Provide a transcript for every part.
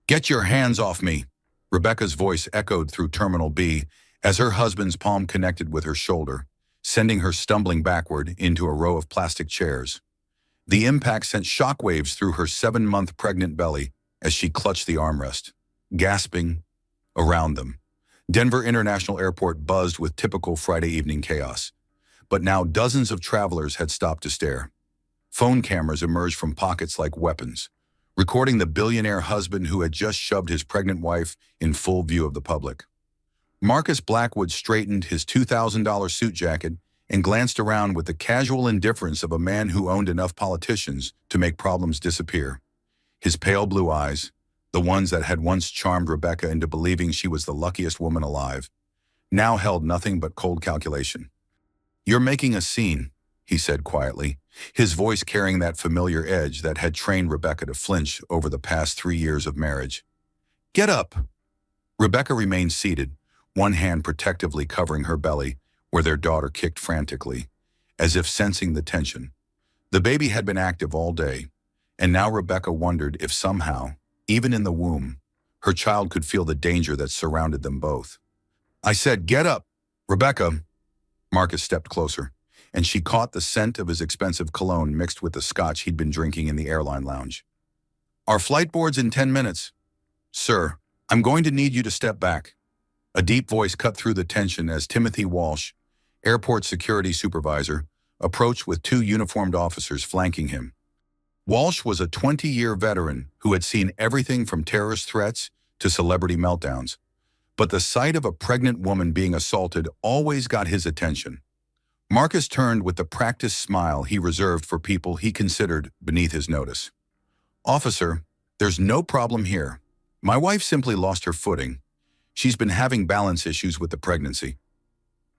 Get your hands off me! Rebecca's voice echoed through Terminal B as her husband's palm connected with her shoulder, sending her stumbling backward into a row of plastic chairs. The impact sent shockwaves through her 7-month pregnant belly as she clutched the armrest, gasping around them. Denver International Airport buzzed with typical Friday evening chaos. But now dozens of travelers had stopped to stare. Phone cameras emerged from pockets like weapons, recording the billionaire husband who had just shoved his pregnant wife in full view of the public. Marcus Blackwood straightened his $2,000 suit jacket and glanced around with the casual indifference of a man who owned enough politicians to make problems disappear. His pale blue eyes, the ones that had once charmed Rebecca into believing she was the luckiest woman alive, now held nothing but cold calculation. "You're making a scene," he said quietly, his voice carrying that familiar edge that had trained Rebecca to flinch over the past 3 years of marriage. "Get up!" Rebecca remained seated, one hand protectively covering her belly, where their daughter kicked frantically, as if sensing the tension. The baby had been active all day, and now Rebecca wondered if somehow, even in the womb, her child could feel the danger that surrounded them both. "I said, get up, Rebecca!" Marcus stepped closer, and she caught the scent of his expensive cologne mixed with the scotch he'd been drinking in the airline lounge. "Our flight board's in 10 minutes. Sir, I'm going to need you to step back." A deep voice cut through the tension as Timothy Walsh, airport security supervisor, approached with 2 uniformed officers flanking him. Walsh was a 20-year veteran who had seen everything from terrorist threats to celebrity meltdowns, but the sight of a pregnant woman being assaulted always got his attention. Marcus turned with the practiced smile he reserved for people he considered beneath his notice. "Officer, there's no problem here. My wife simply lost her footing. She's been having balance issues with the pregnancy."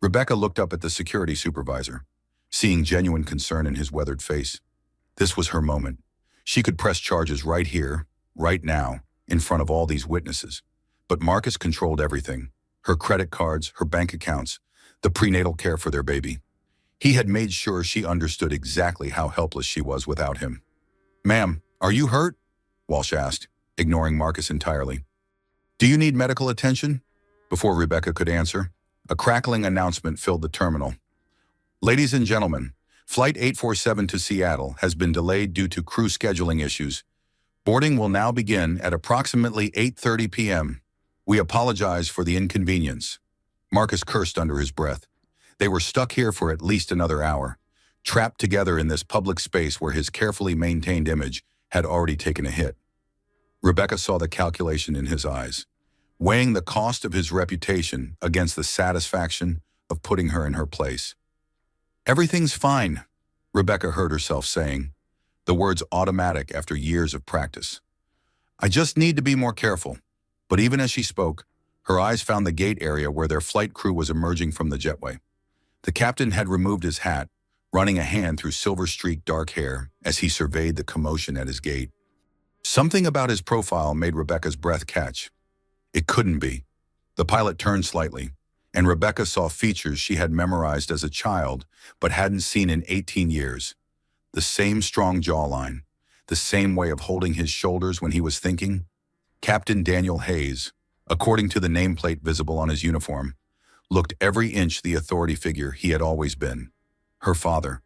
Rebecca looked up at the security supervisor, seeing genuine concern in his weathered face. This was her moment. She could press charges right here, right now, in front of all these witnesses. But Marcus controlled everything: her credit cards, her bank accounts, the prenatal care for their baby. He had made sure she understood exactly how helpless she was without him. "Ma'am, are you hurt?" Walsh asked, ignoring Marcus entirely. "Do you need medical attention?" Before Rebecca could answer, a crackling announcement filled the terminal. "Ladies and gentlemen, Flight 847 to Seattle has been delayed due to crew scheduling issues. Boarding will now begin at approximately 8:30 p.m. We apologize for the inconvenience." Marcus cursed under his breath. They were stuck here for at least another hour, trapped together in this public space where his carefully maintained image had already taken a hit. Rebecca saw the calculation in his eyes, weighing the cost of his reputation against the satisfaction of putting her in her place. "Everything's fine," Rebecca heard herself saying, the words automatic after years of practice. "I just need to be more careful." But even as she spoke, her eyes found the gate area where their flight crew was emerging from the jetway. The captain had removed his hat, running a hand through silver-streaked dark hair as he surveyed the commotion at his gate. Something about his profile made Rebecca's breath catch. It couldn't be. The pilot turned slightly, and Rebecca saw features she had memorized as a child but hadn't seen in 18 years. The same strong jawline, the same way of holding his shoulders when he was thinking. Captain Daniel Hayes, according to the nameplate visible on his uniform, looked every inch the authority figure he had always been. Her father.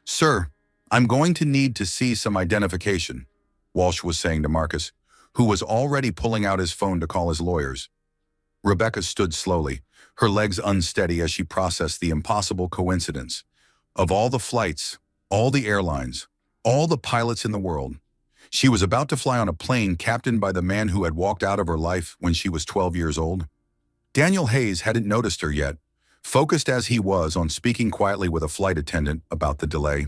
"Sir, I'm going to need to see some identification," Walsh was saying to Marcus, who was already pulling out his phone to call his lawyers. Rebecca stood slowly, her legs unsteady as she processed the impossible coincidence. Of all the flights, all the airlines, all the pilots in the world, she was about to fly on a plane captained by the man who had walked out of her life when she was 12 years old. Daniel Hayes hadn't noticed her yet, focused as he was on speaking quietly with a flight attendant about the delay.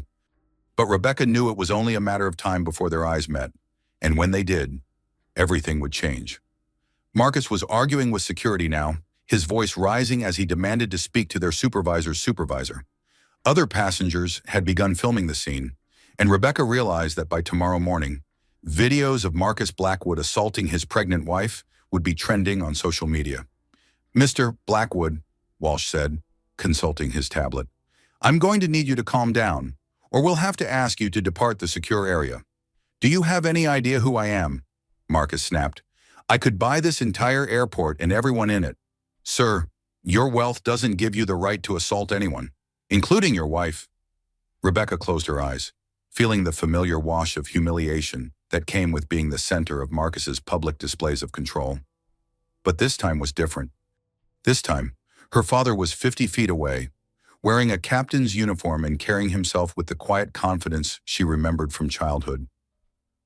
But Rebecca knew it was only a matter of time before their eyes met, and when they did, everything would change. Marcus was arguing with security now, his voice rising as he demanded to speak to their supervisor's supervisor. Other passengers had begun filming the scene, and Rebecca realized that by tomorrow morning, videos of Marcus Blackwood assaulting his pregnant wife would be trending on social media. "Mr. Blackwood," Walsh said, consulting his tablet, "I'm going to need you to calm down, or we'll have to ask you to depart the secure area." "Do you have any idea who I am?" Marcus snapped. I could buy this entire airport and everyone in it. Sir, your wealth doesn't give you the right to assault anyone, including your wife." Rebecca closed her eyes, feeling the familiar wash of humiliation that came with being the center of Marcus's public displays of control. But this time was different. This time, her father was 50 feet away, wearing a captain's uniform and carrying himself with the quiet confidence she remembered from childhood.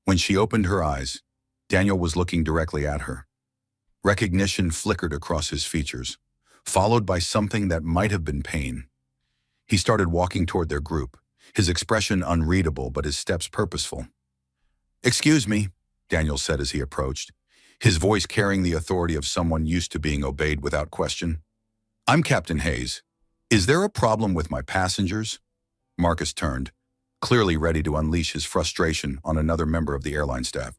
When she opened her eyes, Daniel was looking directly at her. Recognition flickered across his features, followed by something that might have been pain. He started walking toward their group, his expression unreadable but his steps purposeful. "Excuse me," Daniel said as he approached, his voice carrying the authority of someone used to being obeyed without question. "I'm Captain Hayes. Is there a problem with my passengers?" Marcus turned, clearly ready to unleash his frustration on another member of the airline staff.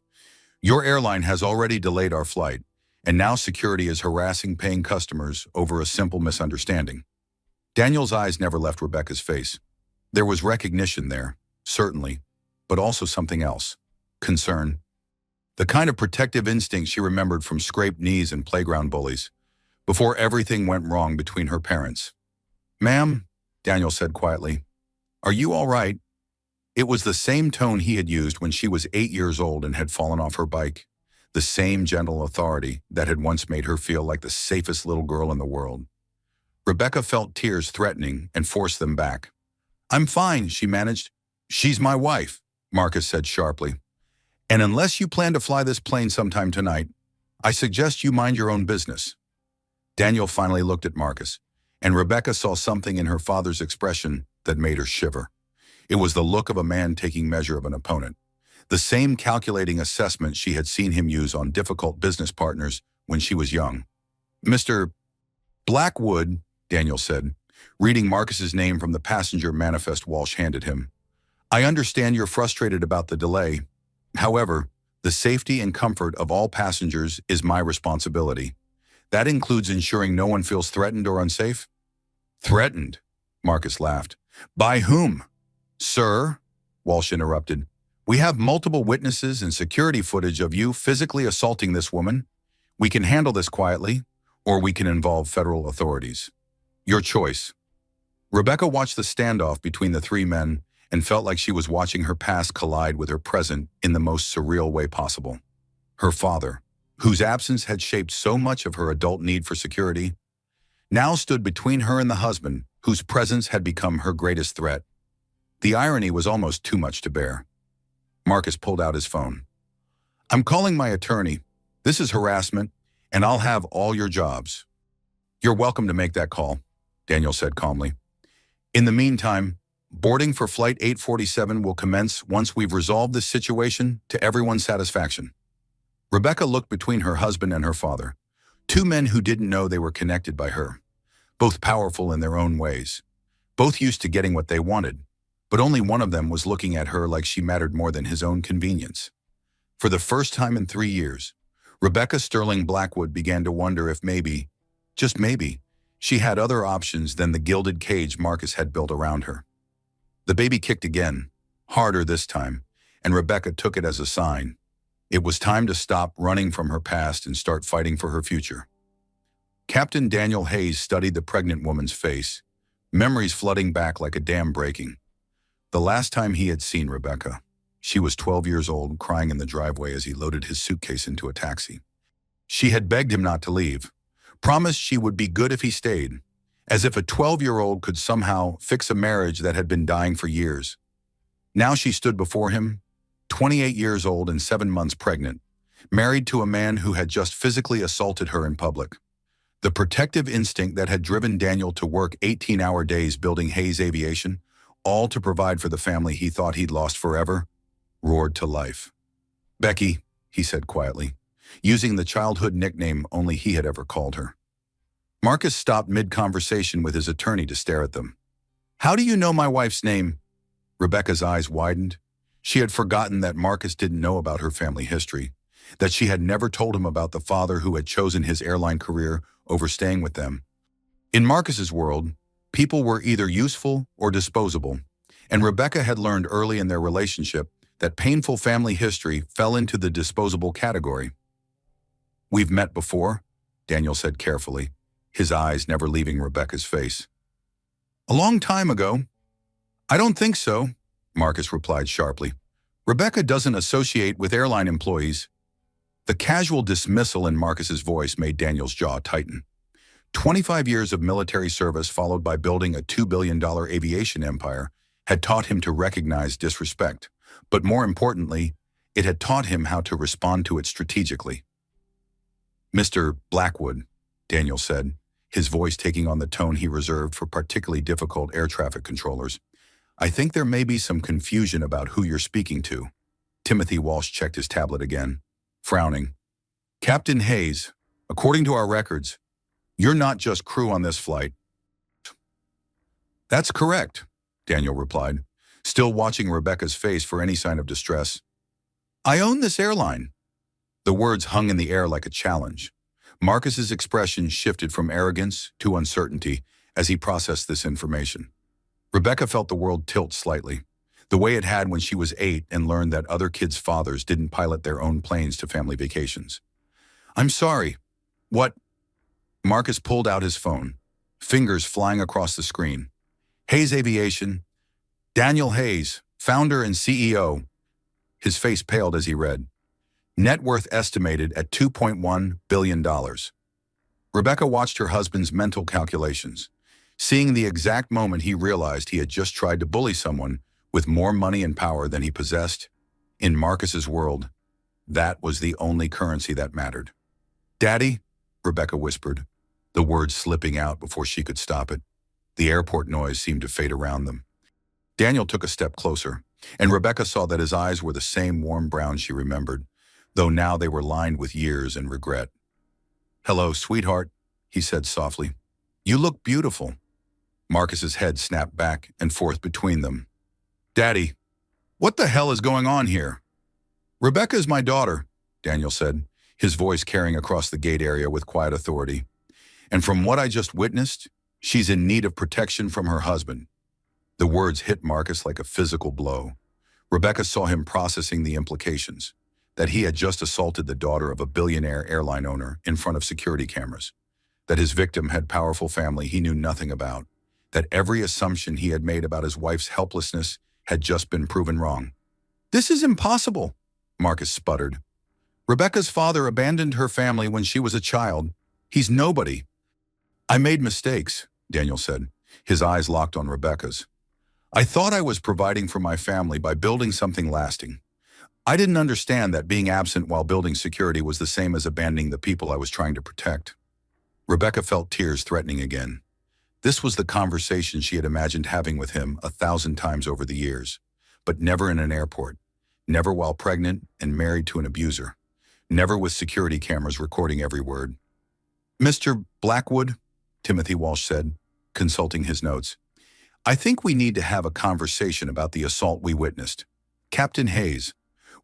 "Your airline has already delayed our flight, and now security is harassing paying customers over a simple misunderstanding." Daniel's eyes never left Rebecca's face. There was recognition there, certainly, but also something else. Concern. The kind of protective instinct she remembered from scraped knees and playground bullies, before everything went wrong between her parents. "Ma'am," Daniel said quietly, "are you all right?" It was the same tone he had used when she was 8 years old and had fallen off her bike, the same gentle authority that had once made her feel like the safest little girl in the world. Rebecca felt tears threatening and forced them back. "I'm fine," she managed. "She's my wife," Marcus said sharply. "And unless you plan to fly this plane sometime tonight, I suggest you mind your own business." Daniel finally looked at Marcus, and Rebecca saw something in her father's expression that made her shiver. It was the look of a man taking measure of an opponent, the same calculating assessment she had seen him use on difficult business partners when she was young. "Mr. Blackwood," Daniel said, reading Marcus's name from the passenger manifest Walsh handed him. "I understand you're frustrated about the delay. However, the safety and comfort of all passengers is my responsibility. That includes ensuring no one feels threatened or unsafe." "Threatened?" Marcus laughed. "By whom?" "Sir," Walsh interrupted, "we have multiple witnesses and security footage of you physically assaulting this woman. We can handle this quietly, or we can involve federal authorities. Your choice." Rebecca watched the standoff between the three men and felt like she was watching her past collide with her present in the most surreal way possible. Her father, whose absence had shaped so much of her adult need for security, now stood between her and the husband whose presence had become her greatest threat. The irony was almost too much to bear. Marcus pulled out his phone. "I'm calling my attorney. This is harassment, and I'll have all your jobs." "You're welcome to make that call," Daniel said calmly. "In the meantime, boarding for Flight 847 will commence once we've resolved this situation to everyone's satisfaction." Rebecca looked between her husband and her father, two men who didn't know they were connected by her, both powerful in their own ways, both used to getting what they wanted, but only one of them was looking at her like she mattered more than his own convenience. For the first time in 3 years, Rebecca Sterling Blackwood began to wonder if maybe, just maybe, she had other options than the gilded cage Marcus had built around her. The baby kicked again, harder this time, and Rebecca took it as a sign. It was time to stop running from her past and start fighting for her future. Captain Daniel Hayes studied the pregnant woman's face, memories flooding back like a dam breaking. The last time he had seen Rebecca, she was 12 years old, crying in the driveway as he loaded his suitcase into a taxi. She had begged him not to leave, promised she would be good if he stayed, as if a 12-year-old could somehow fix a marriage that had been dying for years. Now she stood before him, 28 years old and 7 months pregnant, married to a man who had just physically assaulted her in public. The protective instinct that had driven Daniel to work 18-hour days building Hayes Aviation, all to provide for the family he thought he'd lost forever, roared to life. "Becky," he said quietly, using the childhood nickname only he had ever called her. Marcus stopped mid-conversation with his attorney to stare at them. "How do you know my wife's name?" Rebecca's eyes widened. She had forgotten that Marcus didn't know about her family history, that she had never told him about the father who had chosen his airline career over staying with them. In Marcus's world, people were either useful or disposable, and Rebecca had learned early in their relationship that painful family history fell into the disposable category. "We've met before?" Daniel said carefully, his eyes never leaving Rebecca's face. "A long time ago." "I don't think so," Marcus replied sharply. "Rebecca doesn't associate with airline employees." The casual dismissal in Marcus's voice made Daniel's jaw tighten. 25 years of military service followed by building a $2 billion aviation empire had taught him to recognize disrespect, but more importantly, it had taught him how to respond to it strategically. "Mr. Blackwood," Daniel said, his voice taking on the tone he reserved for particularly difficult air traffic controllers, "I think there may be some confusion about who you're speaking to." Timothy Walsh checked his tablet again, frowning. "Captain Hayes, according to our records, you're not just crew on this flight." "That's correct," Daniel replied, still watching Rebecca's face for any sign of distress. "I own this airline." The words hung in the air like a challenge. Marcus's expression shifted from arrogance to uncertainty as he processed this information. Rebecca felt the world tilt slightly, the way it had when she was 8 and learned that other kids' fathers didn't pilot their own planes to family vacations. "I'm sorry. What?" Marcus pulled out his phone, fingers flying across the screen. "Hayes Aviation. Daniel Hayes, founder and CEO." His face paled as he read. "Net worth estimated at $2.1 billion. Rebecca watched her husband's mental calculations, seeing the exact moment he realized he had just tried to bully someone with more money and power than he possessed. In Marcus's world, that was the only currency that mattered. "Daddy," Rebecca whispered, the words slipping out before she could stop it. The airport noise seemed to fade around them. Daniel took a step closer, and Rebecca saw that his eyes were the same warm brown she remembered, though now they were lined with years and regret. "Hello, sweetheart," he said softly. "You look beautiful." Marcus's head snapped back and forth between them. "Daddy, what the hell is going on here?" "Rebecca is my daughter," Daniel said, his voice carrying across the gate area with quiet authority. "And from what I just witnessed, she's in need of protection from her husband." The words hit Marcus like a physical blow. Rebecca saw him processing the implications, that he had just assaulted the daughter of a billionaire airline owner in front of security cameras, that his victim had powerful family he knew nothing about, that every assumption he had made about his wife's helplessness had just been proven wrong. "This is impossible," Marcus sputtered. "Rebecca's father abandoned her family when she was a child. He's nobody." "I made mistakes," Daniel said, his eyes locked on Rebecca's. "I thought I was providing for my family by building something lasting. I didn't understand that being absent while building security was the same as abandoning the people I was trying to protect." Rebecca felt tears threatening again. This was the conversation she had imagined having with him 1,000 times over the years, but never in an airport, never while pregnant and married to an abuser, never with security cameras recording every word. "Mr. Blackwood," Timothy Walsh said, consulting his notes, "I think we need to have a conversation about the assault we witnessed. Captain Hayes,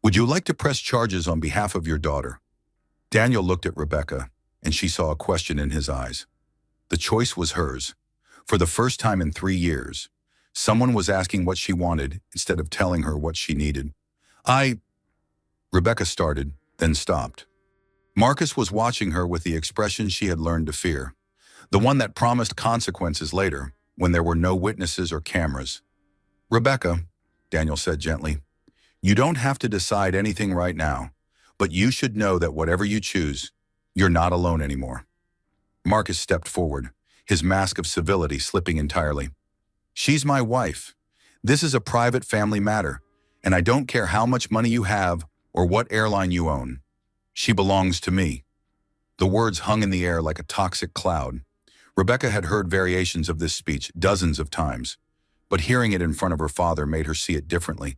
would you like to press charges on behalf of your daughter?" Daniel looked at Rebecca, and she saw a question in his eyes. The choice was hers. For the first time in 3 years, someone was asking what she wanted instead of telling her what she needed. Rebecca started, then stopped. Marcus was watching her with the expression she had learned to fear, the one that promised consequences later, when there were no witnesses or cameras. "Rebecca," Daniel said gently, "you don't have to decide anything right now, but you should know that whatever you choose, you're not alone anymore." Marcus stepped forward, his mask of civility slipping entirely. "She's my wife. This is a private family matter, and I don't care how much money you have or what airline you own. She belongs to me." The words hung in the air like a toxic cloud. Rebecca had heard variations of this speech dozens of times, but hearing it in front of her father made her see it differently.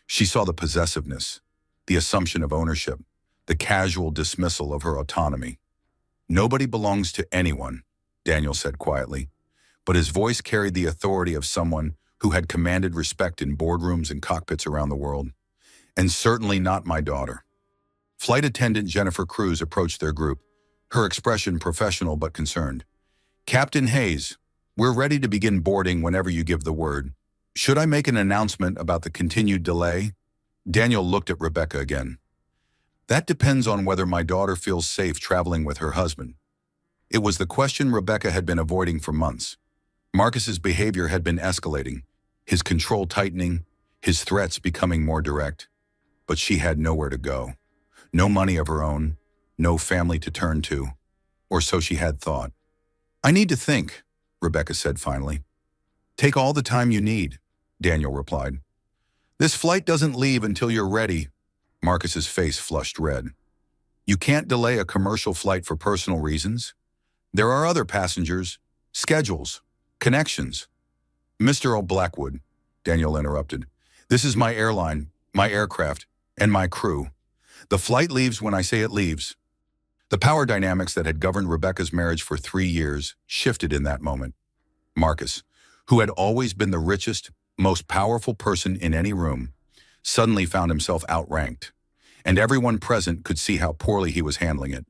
She saw the possessiveness, the assumption of ownership, the casual dismissal of her autonomy. "Nobody belongs to anyone," Daniel said quietly, but his voice carried the authority of someone who had commanded respect in boardrooms and cockpits around the world. "And certainly not my daughter." Flight attendant Jennifer Cruz approached their group, her expression professional but concerned. "Captain Hayes, we're ready to begin boarding whenever you give the word. Should I make an announcement about the continued delay?" Daniel looked at Rebecca again. That depends on whether my daughter feels safe traveling with her husband. It was the question Rebecca had been avoiding for months. Marcus's behavior had been escalating, his control tightening, his threats becoming more direct. But she had nowhere to go. No money of her own, no family to turn to, or so she had thought. "I need to think," Rebecca said finally. "Take all the time you need," Daniel replied. "This flight doesn't leave until you're ready." Marcus's face flushed red. "You can't delay a commercial flight for personal reasons. There are other passengers, schedules, connections." "Mr. Blackwood," Daniel interrupted, "this is my airline, my aircraft, and my crew. The flight leaves when I say it leaves." The power dynamics that had governed Rebecca's marriage for 3 years shifted in that moment. Marcus, who had always been the richest, most powerful person in any room, suddenly found himself outranked, and everyone present could see how poorly he was handling it.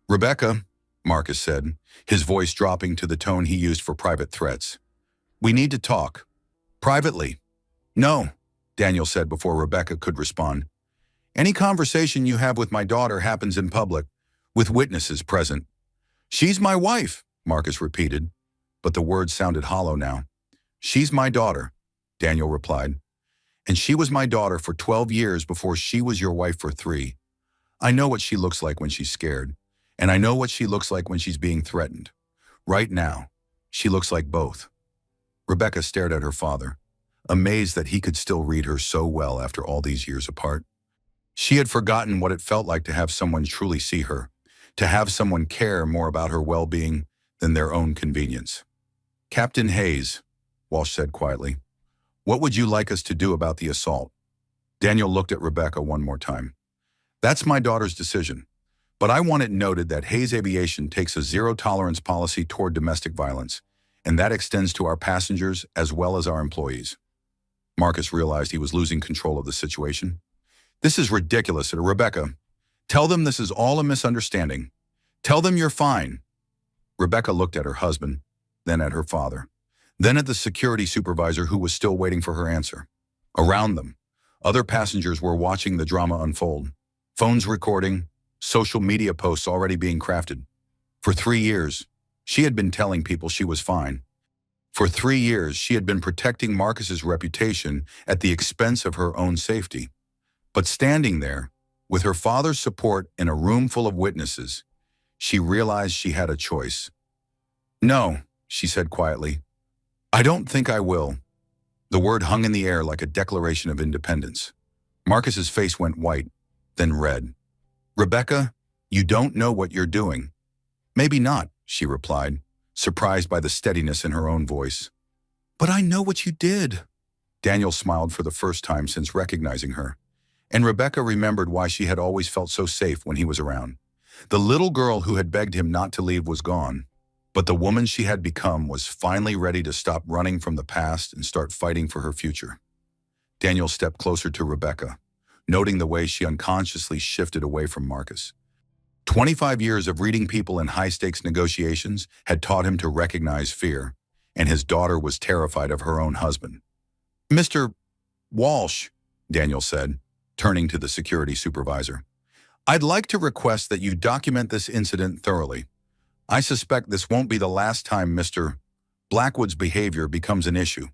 "Rebecca," Marcus said, his voice dropping to the tone he used for private threats, "we need to talk. Privately." "No," Daniel said before Rebecca could respond. "Any conversation you have with my daughter happens in public, with witnesses present." "She's my wife," Marcus repeated, but the words sounded hollow now. "She's my daughter," Daniel replied. "And she was my daughter for 12 years before she was your wife for 3. I know what she looks like when she's scared, and I know what she looks like when she's being threatened. Right now, she looks like both." Rebecca stared at her father, amazed that he could still read her so well after all these years apart. She had forgotten what it felt like to have someone truly see her, to have someone care more about her well-being than their own convenience. "Captain Hayes," Walsh said quietly, "what would you like us to do about the assault?" Daniel looked at Rebecca one more time. "That's my daughter's decision, but I want it noted that Hayes Aviation takes a zero-tolerance policy toward domestic violence, and that extends to our passengers as well as our employees." Marcus realized he was losing control of the situation. "This is ridiculous, Rebecca. Tell them this is all a misunderstanding. Tell them you're fine." Rebecca looked at her husband, then at her father, then at the security supervisor who was still waiting for her answer. Around them, other passengers were watching the drama unfold, phones recording, social media posts already being crafted. For 3 years, she had been telling people she was fine. For 3 years, she had been protecting Marcus's reputation at the expense of her own safety. But standing there, with her father's support in a room full of witnesses, she realized she had a choice. "No," she said quietly. "I don't think I will." The word hung in the air like a declaration of independence. Marcus's face went white, then red. "Rebecca, you don't know what you're doing." "Maybe not," she replied, surprised by the steadiness in her own voice. "But I know what you did." Daniel smiled for the first time since recognizing her, and Rebecca remembered why she had always felt so safe when he was around. The little girl who had begged him not to leave was gone, but the woman she had become was finally ready to stop running from the past and start fighting for her future. Daniel stepped closer to Rebecca, noting the way she unconsciously shifted away from Marcus. 25 years of reading people in high-stakes negotiations had taught him to recognize fear, and his daughter was terrified of her own husband. "Mr. Walsh," Daniel said, turning to the security supervisor, "I'd like to request that you document this incident thoroughly. I suspect this won't be the last time Mr. Blackwood's behavior becomes an issue."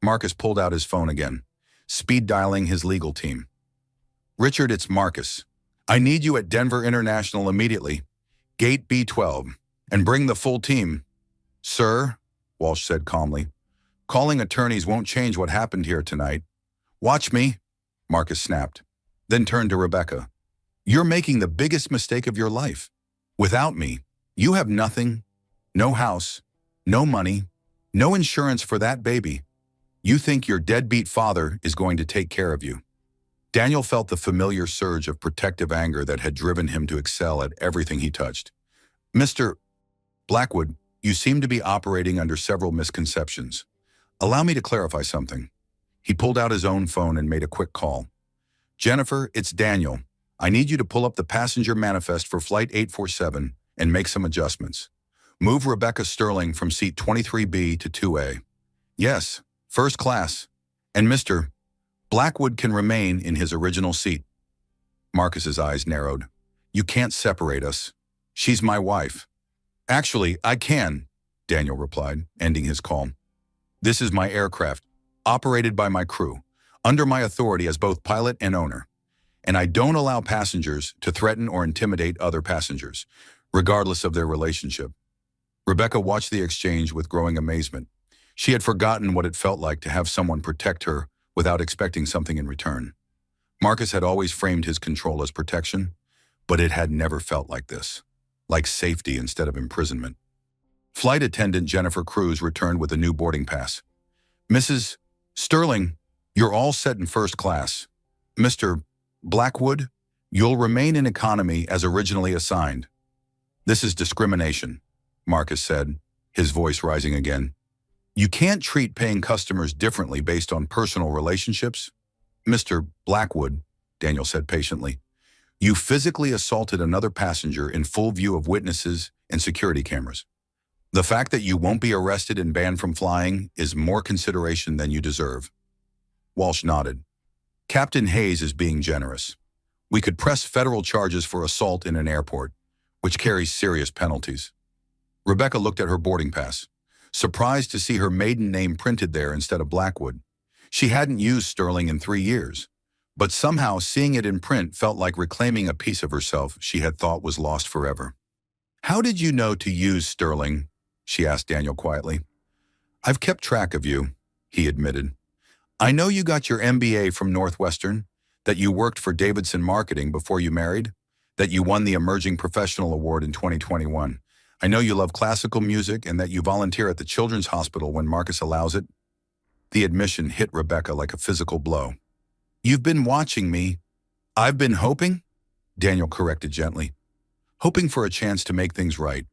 Marcus pulled out his phone again, speed dialing his legal team. "Richard, it's Marcus. I need you at Denver International immediately, Gate B12, and bring the full team." "Sir," Walsh said calmly, "calling attorneys won't change what happened here tonight." "Watch me," Marcus snapped, then turned to Rebecca. "You're making the biggest mistake of your life. Without me, you have nothing, no house, no money, no insurance for that baby. You think your deadbeat father is going to take care of you." Daniel felt the familiar surge of protective anger that had driven him to excel at everything he touched. "Mr. Blackwood, you seem to be operating under several misconceptions. Allow me to clarify something." He pulled out his own phone and made a quick call. "Jennifer, it's Daniel. I need you to pull up the passenger manifest for Flight 847 and make some adjustments. Move Rebecca Sterling from seat 23B to 2A. Yes, first class. And Mr. Blackwood can remain in his original seat." Marcus's eyes narrowed. You can't separate us. She's my wife. Actually, I can, Daniel replied, ending his call. This is my aircraft, operated by my crew, under my authority as both pilot and owner. And I don't allow passengers to threaten or intimidate other passengers, regardless of their relationship. Rebecca watched the exchange with growing amazement. She had forgotten what it felt like to have someone protect her without expecting something in return. Marcus had always framed his control as protection, but it had never felt like this, like safety instead of imprisonment. Flight attendant Jennifer Cruz returned with a new boarding pass. Mrs. Sterling, you're all set in first class. Mr. Blackwood, you'll remain in economy as originally assigned. This is discrimination, Marcus said, his voice rising again. You can't treat paying customers differently based on personal relationships. Mr. Blackwood, Daniel said patiently, you physically assaulted another passenger in full view of witnesses and security cameras. The fact that you won't be arrested and banned from flying is more consideration than you deserve. Walsh nodded. Captain Hayes is being generous. We could press federal charges for assault in an airport, which carries serious penalties. Rebecca looked at her boarding pass, surprised to see her maiden name printed there instead of Blackwood. She hadn't used Sterling in 3 years, but somehow seeing it in print felt like reclaiming a piece of herself she had thought was lost forever. How did you know to use Sterling? She asked Daniel quietly. I've kept track of you, he admitted. I know you got your MBA from Northwestern, that you worked for Davidson Marketing before you married, that you won the Emerging Professional Award in 2021. I know you love classical music and that you volunteer at the Children's Hospital when Marcus allows it. The admission hit Rebecca like a physical blow. You've been watching me. I've been hoping, Daniel corrected gently. Hoping for a chance to make things right.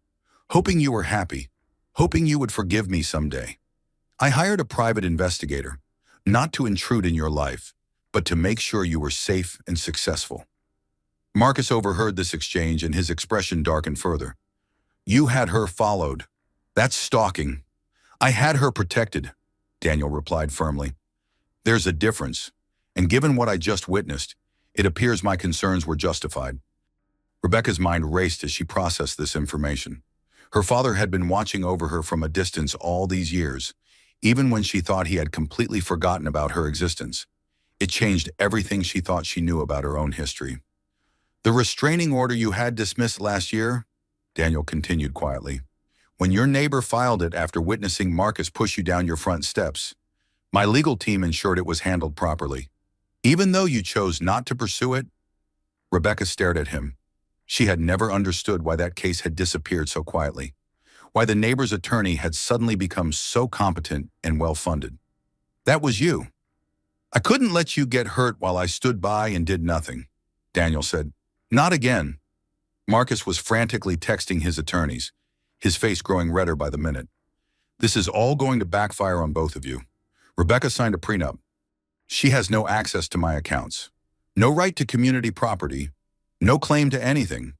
Hoping you were happy. Hoping you would forgive me someday. I hired a private investigator, not to intrude in your life, but to make sure you were safe and successful. Marcus overheard this exchange and his expression darkened further. You had her followed. That's stalking. I had her protected, Daniel replied firmly. There's a difference, and given what I just witnessed, it appears my concerns were justified. Rebecca's mind raced as she processed this information. Her father had been watching over her from a distance all these years, even when she thought he had completely forgotten about her existence. It changed everything she thought she knew about her own history. The restraining order you had dismissed last year, Daniel continued quietly, when your neighbor filed it after witnessing Marcus push you down your front steps, my legal team ensured it was handled properly. Even though you chose not to pursue it, Rebecca stared at him. She had never understood why that case had disappeared so quietly, why the neighbor's attorney had suddenly become so competent and well-funded. That was you. I couldn't let you get hurt while I stood by and did nothing, Daniel said. Not again. Marcus was frantically texting his attorneys, his face growing redder by the minute. This is all going to backfire on both of you. Rebecca signed a prenup. She has no access to my accounts, no right to community property, no claim to anything.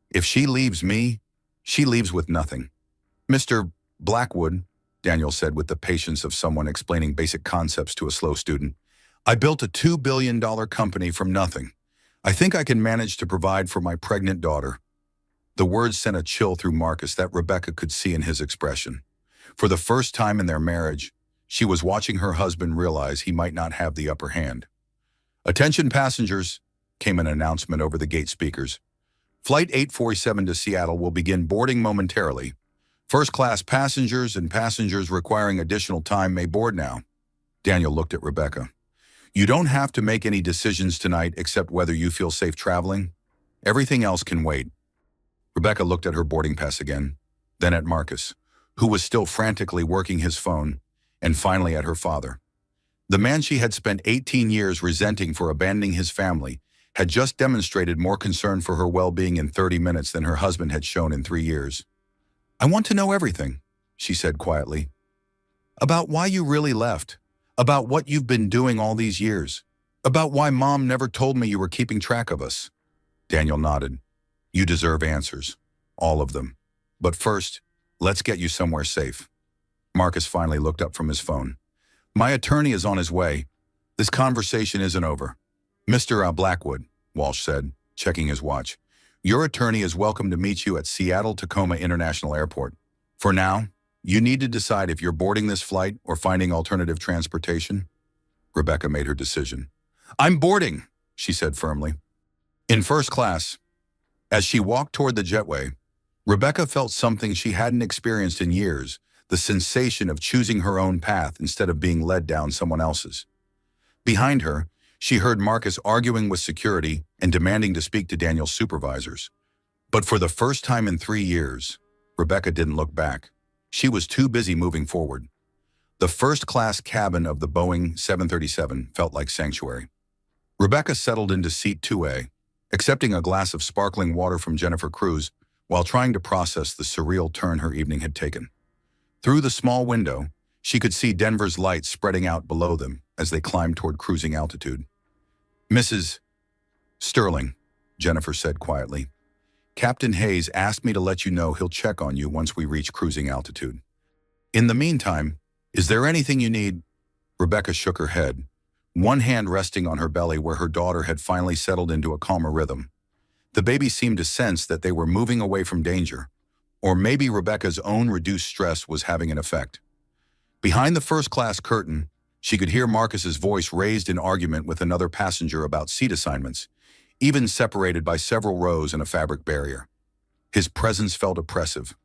If she leaves me, she leaves with nothing. Mr. Blackwood, Daniel said with the patience of someone explaining basic concepts to a slow student, I built a $2 billion company from nothing. I think I can manage to provide for my pregnant daughter. The words sent a chill through Marcus that Rebecca could see in his expression. For the first time in their marriage, she was watching her husband realize he might not have the upper hand. Attention passengers, came an announcement over the gate speakers. Flight 847 to Seattle will begin boarding momentarily. First-class passengers and passengers requiring additional time may board now. Daniel looked at Rebecca. You don't have to make any decisions tonight except whether you feel safe traveling. Everything else can wait. Rebecca looked at her boarding pass again, then at Marcus, who was still frantically working his phone, and finally at her father. The man she had spent 18 years resenting for abandoning his family had just demonstrated more concern for her well-being in 30 minutes than her husband had shown in 3 years. I want to know everything, she said quietly. About why you really left, about what you've been doing all these years, about why Mom never told me you were keeping track of us. Daniel nodded. You deserve answers, all of them. But first, let's get you somewhere safe. Marcus finally looked up from his phone. My attorney is on his way. This conversation isn't over. Mr. Blackwood, Walsh said, checking his watch. Your attorney is welcome to meet you at Seattle-Tacoma International Airport. For now, you need to decide if you're boarding this flight or finding alternative transportation. Rebecca made her decision. I'm boarding, she said firmly. In first class, as she walked toward the jetway, Rebecca felt something she hadn't experienced in years, the sensation of choosing her own path instead of being led down someone else's. Behind her, she heard Marcus arguing with security and demanding to speak to Daniel's supervisors. But for the first time in 3 years, Rebecca didn't look back. She was too busy moving forward. The first-class cabin of the Boeing 737 felt like sanctuary. Rebecca settled into seat 2A, accepting a glass of sparkling water from Jennifer Cruz while trying to process the surreal turn her evening had taken. Through the small window, she could see Denver's lights spreading out below them as they climbed toward cruising altitude. Mrs. Sterling, Jennifer said quietly, Captain Hayes asked me to let you know he'll check on you once we reach cruising altitude. In the meantime, is there anything you need? Rebecca shook her head, one hand resting on her belly where her daughter had finally settled into a calmer rhythm. The baby seemed to sense that they were moving away from danger, or maybe Rebecca's own reduced stress was having an effect. Behind the first-class curtain, she could hear Marcus's voice raised in argument with another passenger about seat assignments, even separated by several rows and a fabric barrier. His presence felt oppressive.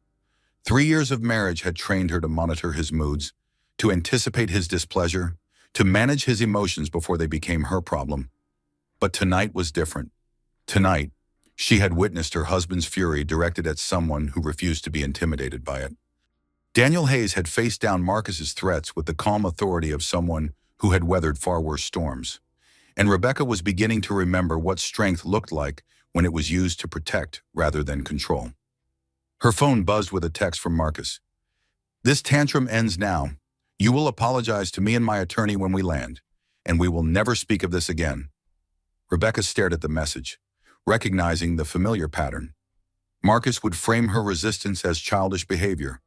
3 years of marriage had trained her to monitor his moods, to anticipate his displeasure, to manage his emotions before they became her problem. But tonight was different. Tonight, she had witnessed her husband's fury directed at someone who refused to be intimidated by it. Daniel Hayes had faced down Marcus's threats with the calm authority of someone who had weathered far worse storms. And Rebecca was beginning to remember what strength looked like when it was used to protect rather than control. Her phone buzzed with a text from Marcus. This tantrum ends now. You will apologize to me and my attorney when we land, and we will never speak of this again. Rebecca stared at the message, recognizing the familiar pattern. Marcus would frame her resistance as childish behavior,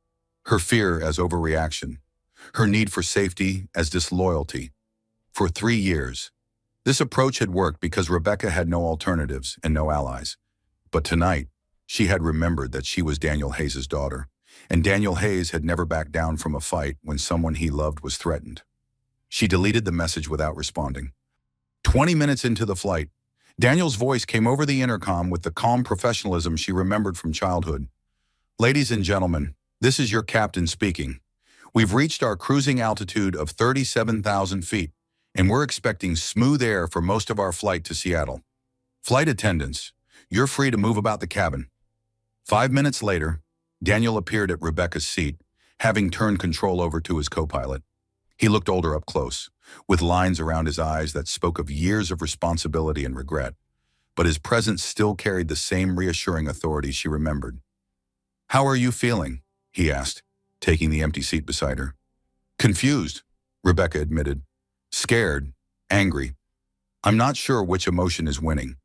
her fear as overreaction, her need for safety as disloyalty. For 3 years, this approach had worked because Rebecca had no alternatives and no allies. But tonight, she had remembered that she was Daniel Hayes' daughter, and Daniel Hayes had never backed down from a fight when someone he loved was threatened. She deleted the message without responding. 20 minutes into the flight, Daniel's voice came over the intercom with the calm professionalism she remembered from childhood. Ladies and gentlemen, this is your captain speaking. We've reached our cruising altitude of 37,000 feet, and we're expecting smooth air for most of our flight to Seattle. Flight attendants, you're free to move about the cabin. 5 minutes later, Daniel appeared at Rebecca's seat, having turned control over to his co-pilot. He looked older up close, with lines around his eyes that spoke of years of responsibility and regret, but his presence still carried the same reassuring authority she remembered. How are you feeling? He asked, taking the empty seat beside her. Confused, Rebecca admitted. Scared, angry. I'm not sure which emotion is winning.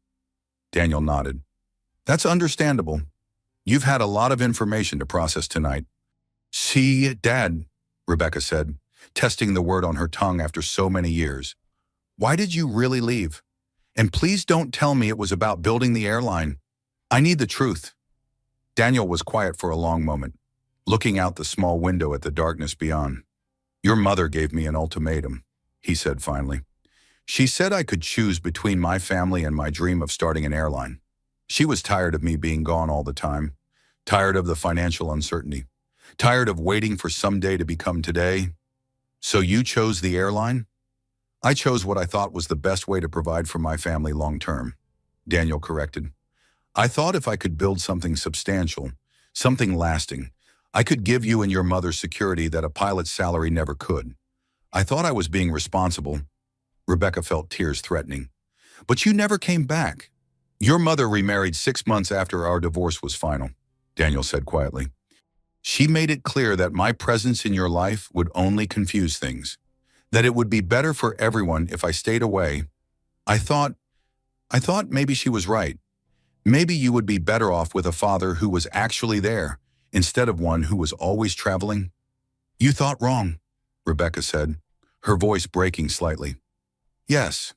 Daniel nodded. That's understandable. You've had a lot of information to process tonight. See, Dad, Rebecca said, testing the word on her tongue after so many years. Why did you really leave? And please don't tell me it was about building the airline. I need the truth. Daniel was quiet for a long moment, looking out the small window at the darkness beyond. Your mother gave me an ultimatum, he said finally. She said I could choose between my family and my dream of starting an airline. She was tired of me being gone all the time, tired of the financial uncertainty, tired of waiting for someday to become today. So you chose the airline? I chose what I thought was the best way to provide for my family long term, Daniel corrected. I thought if I could build something substantial, something lasting, I could give you and your mother security that a pilot's salary never could. I thought I was being responsible. Rebecca felt tears threatening. But you never came back. Your mother remarried 6 months after our divorce was final, Daniel said quietly. She made it clear that my presence in your life would only confuse things, that it would be better for everyone if I stayed away. I thought maybe she was right. Maybe you would be better off with a father who was actually there, instead of one who was always traveling. You thought wrong, Rebecca said, her voice breaking slightly. Yes,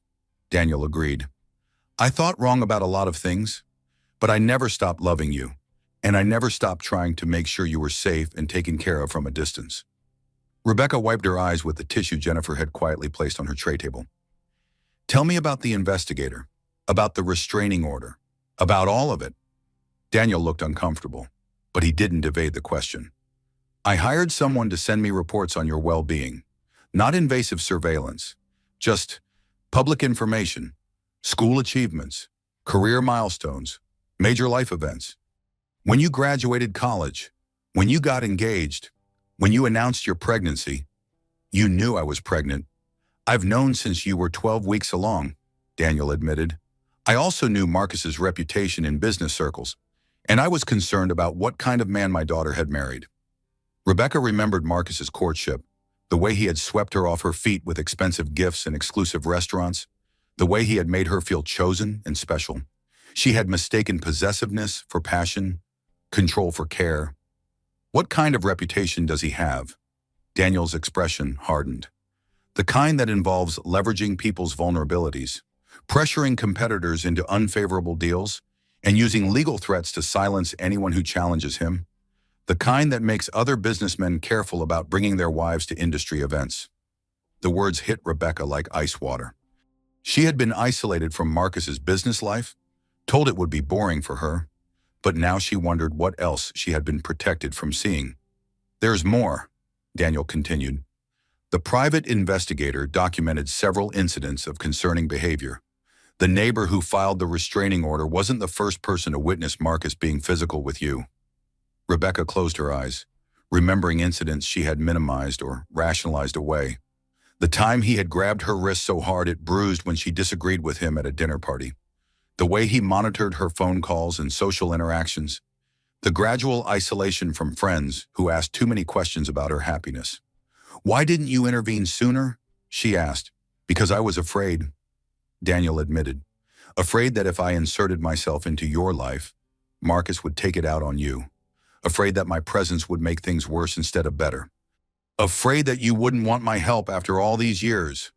Daniel agreed. I thought wrong about a lot of things, but I never stopped loving you, and I never stopped trying to make sure you were safe and taken care of from a distance. Rebecca wiped her eyes with the tissue Jennifer had quietly placed on her tray table. Tell me about the investigator, about the restraining order, about all of it. Daniel looked uncomfortable, but he didn't evade the question. I hired someone to send me reports on your well-being, not invasive surveillance, just public information, school achievements, career milestones, major life events. When you graduated college, when you got engaged, when you announced your pregnancy, you knew I was pregnant. I've known since you were 12 weeks along, Daniel admitted. I also knew Marcus's reputation in business circles, and I was concerned about what kind of man my daughter had married. Rebecca remembered Marcus's courtship, the way he had swept her off her feet with expensive gifts and exclusive restaurants, the way he had made her feel chosen and special. She had mistaken possessiveness for passion, control for care. What kind of reputation does he have? Daniel's expression hardened. The kind that involves leveraging people's vulnerabilities, pressuring competitors into unfavorable deals, and using legal threats to silence anyone who challenges him. The kind that makes other businessmen careful about bringing their wives to industry events. The words hit Rebecca like ice water. She had been isolated from Marcus's business life, told it would be boring for her, but now she wondered what else she had been protected from seeing. There's more, Daniel continued. The private investigator documented several incidents of concerning behavior. The neighbor who filed the restraining order wasn't the first person to witness Marcus being physical with you. Rebecca closed her eyes, remembering incidents she had minimized or rationalized away. The time he had grabbed her wrist so hard it bruised when she disagreed with him at a dinner party. The way he monitored her phone calls and social interactions. The gradual isolation from friends who asked too many questions about her happiness. Why didn't you intervene sooner? She asked. Because I was afraid, Daniel admitted. Afraid that if I inserted myself into your life, Marcus would take it out on you. Afraid that my presence would make things worse instead of better. Afraid that you wouldn't want my help after all these years.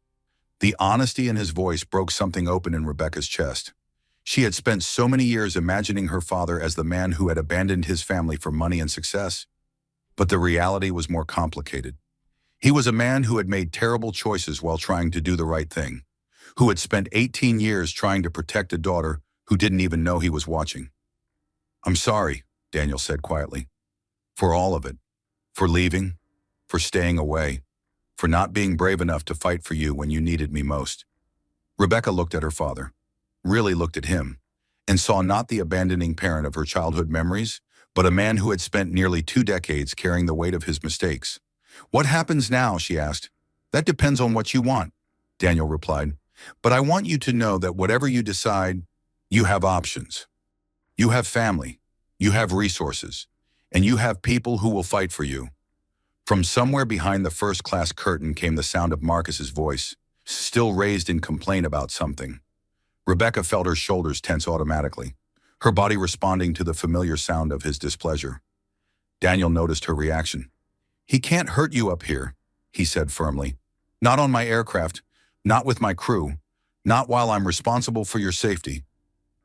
The honesty in his voice broke something open in Rebecca's chest. She had spent so many years imagining her father as the man who had abandoned his family for money and success. But the reality was more complicated. He was a man who had made terrible choices while trying to do the right thing, who had spent 18 years trying to protect a daughter who didn't even know he was watching. I'm sorry, Daniel said quietly, for all of it, for leaving, for staying away, for not being brave enough to fight for you when you needed me most. Rebecca looked at her father, really looked at him, and saw not the abandoning parent of her childhood memories, but a man who had spent nearly 2 decades carrying the weight of his mistakes. What happens now, she asked. That depends on what you want, Daniel replied. But I want you to know that whatever you decide, you have options. You have family, you have resources, and you have people who will fight for you. From somewhere behind the first-class curtain came the sound of Marcus's voice, still raised in complaint about something. Rebecca felt her shoulders tense automatically, her body responding to the familiar sound of his displeasure. Daniel noticed her reaction. He can't hurt you up here, he said firmly. Not on my aircraft, not with my crew, not while I'm responsible for your safety.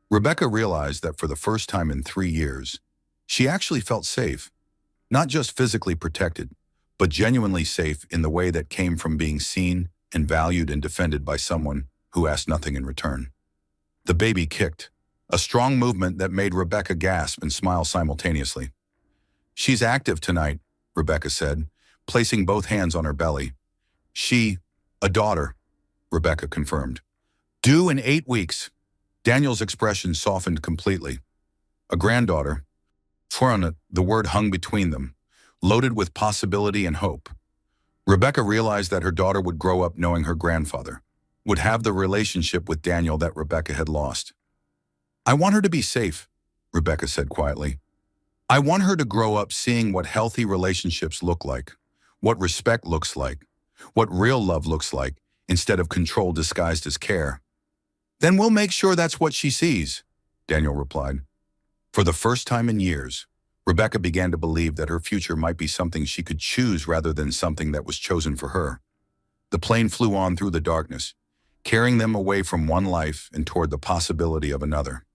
Rebecca realized that for the first time in 3 years, she actually felt safe, not just physically protected, but genuinely safe in the way that came from being seen and valued and defended by someone who asked nothing in return. The baby kicked, a strong movement that made Rebecca gasp and smile simultaneously. She's active tonight, Rebecca said, placing both hands on her belly. A daughter, Rebecca confirmed. Due in 8 weeks. Daniel's expression softened completely. A granddaughter. The word hung between them, loaded with possibility and hope. Rebecca realized that her daughter would grow up knowing her grandfather, would have the relationship with Daniel that Rebecca had lost. I want her to be safe, Rebecca said quietly. I want her to grow up seeing what healthy relationships look like, what respect looks like, what real love looks like, instead of control disguised as care. Then we'll make sure that's what she sees, Daniel replied. For the first time in years, Rebecca began to believe that her future might be something she could choose rather than something that was chosen for her. The plane flew on through the darkness, carrying them away from one life and toward the possibility of another.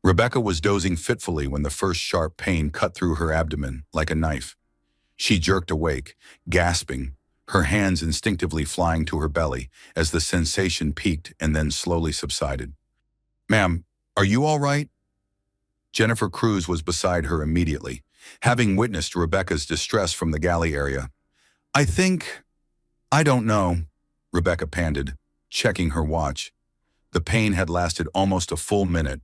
Rebecca was dozing fitfully when the first sharp pain cut through her abdomen like a knife. She jerked awake, gasping, her hands instinctively flying to her belly as the sensation peaked and then slowly subsided. "Ma'am, are you all right?" Jennifer Cruz was beside her immediately, having witnessed Rebecca's distress from the galley area. I don't know," Rebecca panted, checking her watch. The pain had lasted almost a full minute,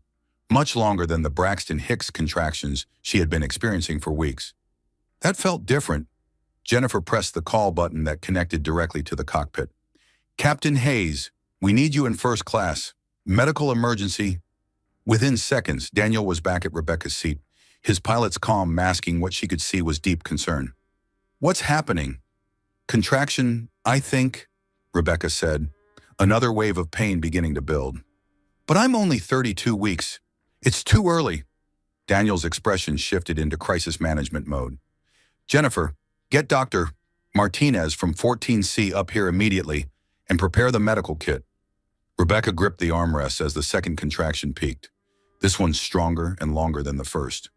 much longer than the Braxton Hicks contractions she had been experiencing for weeks. That felt different. Jennifer pressed the call button that connected directly to the cockpit. "Captain Hayes, we need you in first class. Medical emergency." Within seconds, Daniel was back at Rebecca's seat, his pilot's calm masking what she could see was deep concern. "What's happening?" "Contraction, I think," Rebecca said, another wave of pain beginning to build. "But I'm only 32 weeks. It's too early." Daniel's expression shifted into crisis management mode. "Jennifer, get Dr. Martinez from 14C up here immediately and prepare the medical kit." Rebecca gripped the armrests as the second contraction peaked, this one stronger and longer than the first.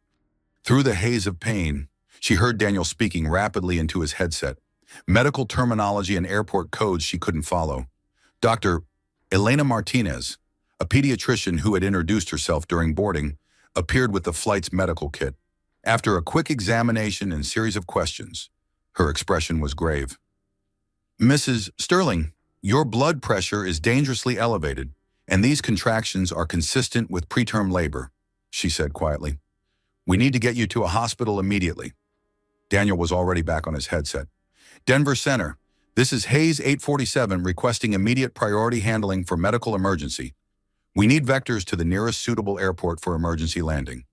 Through the haze of pain, she heard Daniel speaking rapidly into his headset, medical terminology and airport codes she couldn't follow. Dr. Elena Martinez, a pediatrician who had introduced herself during boarding, appeared with the flight's medical kit. After a quick examination and series of questions, her expression was grave. "Mrs. Sterling, your blood pressure is dangerously elevated, and these contractions are consistent with preterm labor," she said quietly. "We need to get you to a hospital immediately." Daniel was already back on his headset. "Denver Center, this is Hayes 847 requesting immediate priority handling for medical emergency. We need vectors to the nearest suitable airport for emergency landing."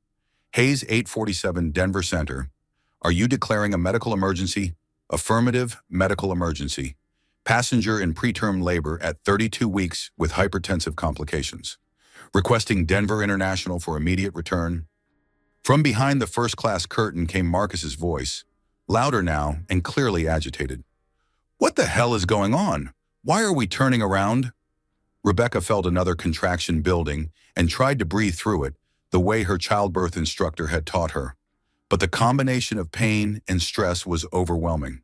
Hayes 847 Denver Center, are you declaring a medical emergency? Affirmative, medical emergency. Passenger in preterm labor at 32 weeks with hypertensive complications. Requesting Denver International for immediate return. From behind the first-class curtain came Marcus's voice, louder now and clearly agitated. "What the hell is going on? Why are we turning around?" Rebecca felt another contraction building and tried to breathe through it, the way her childbirth instructor had taught her. But the combination of pain and stress was overwhelming.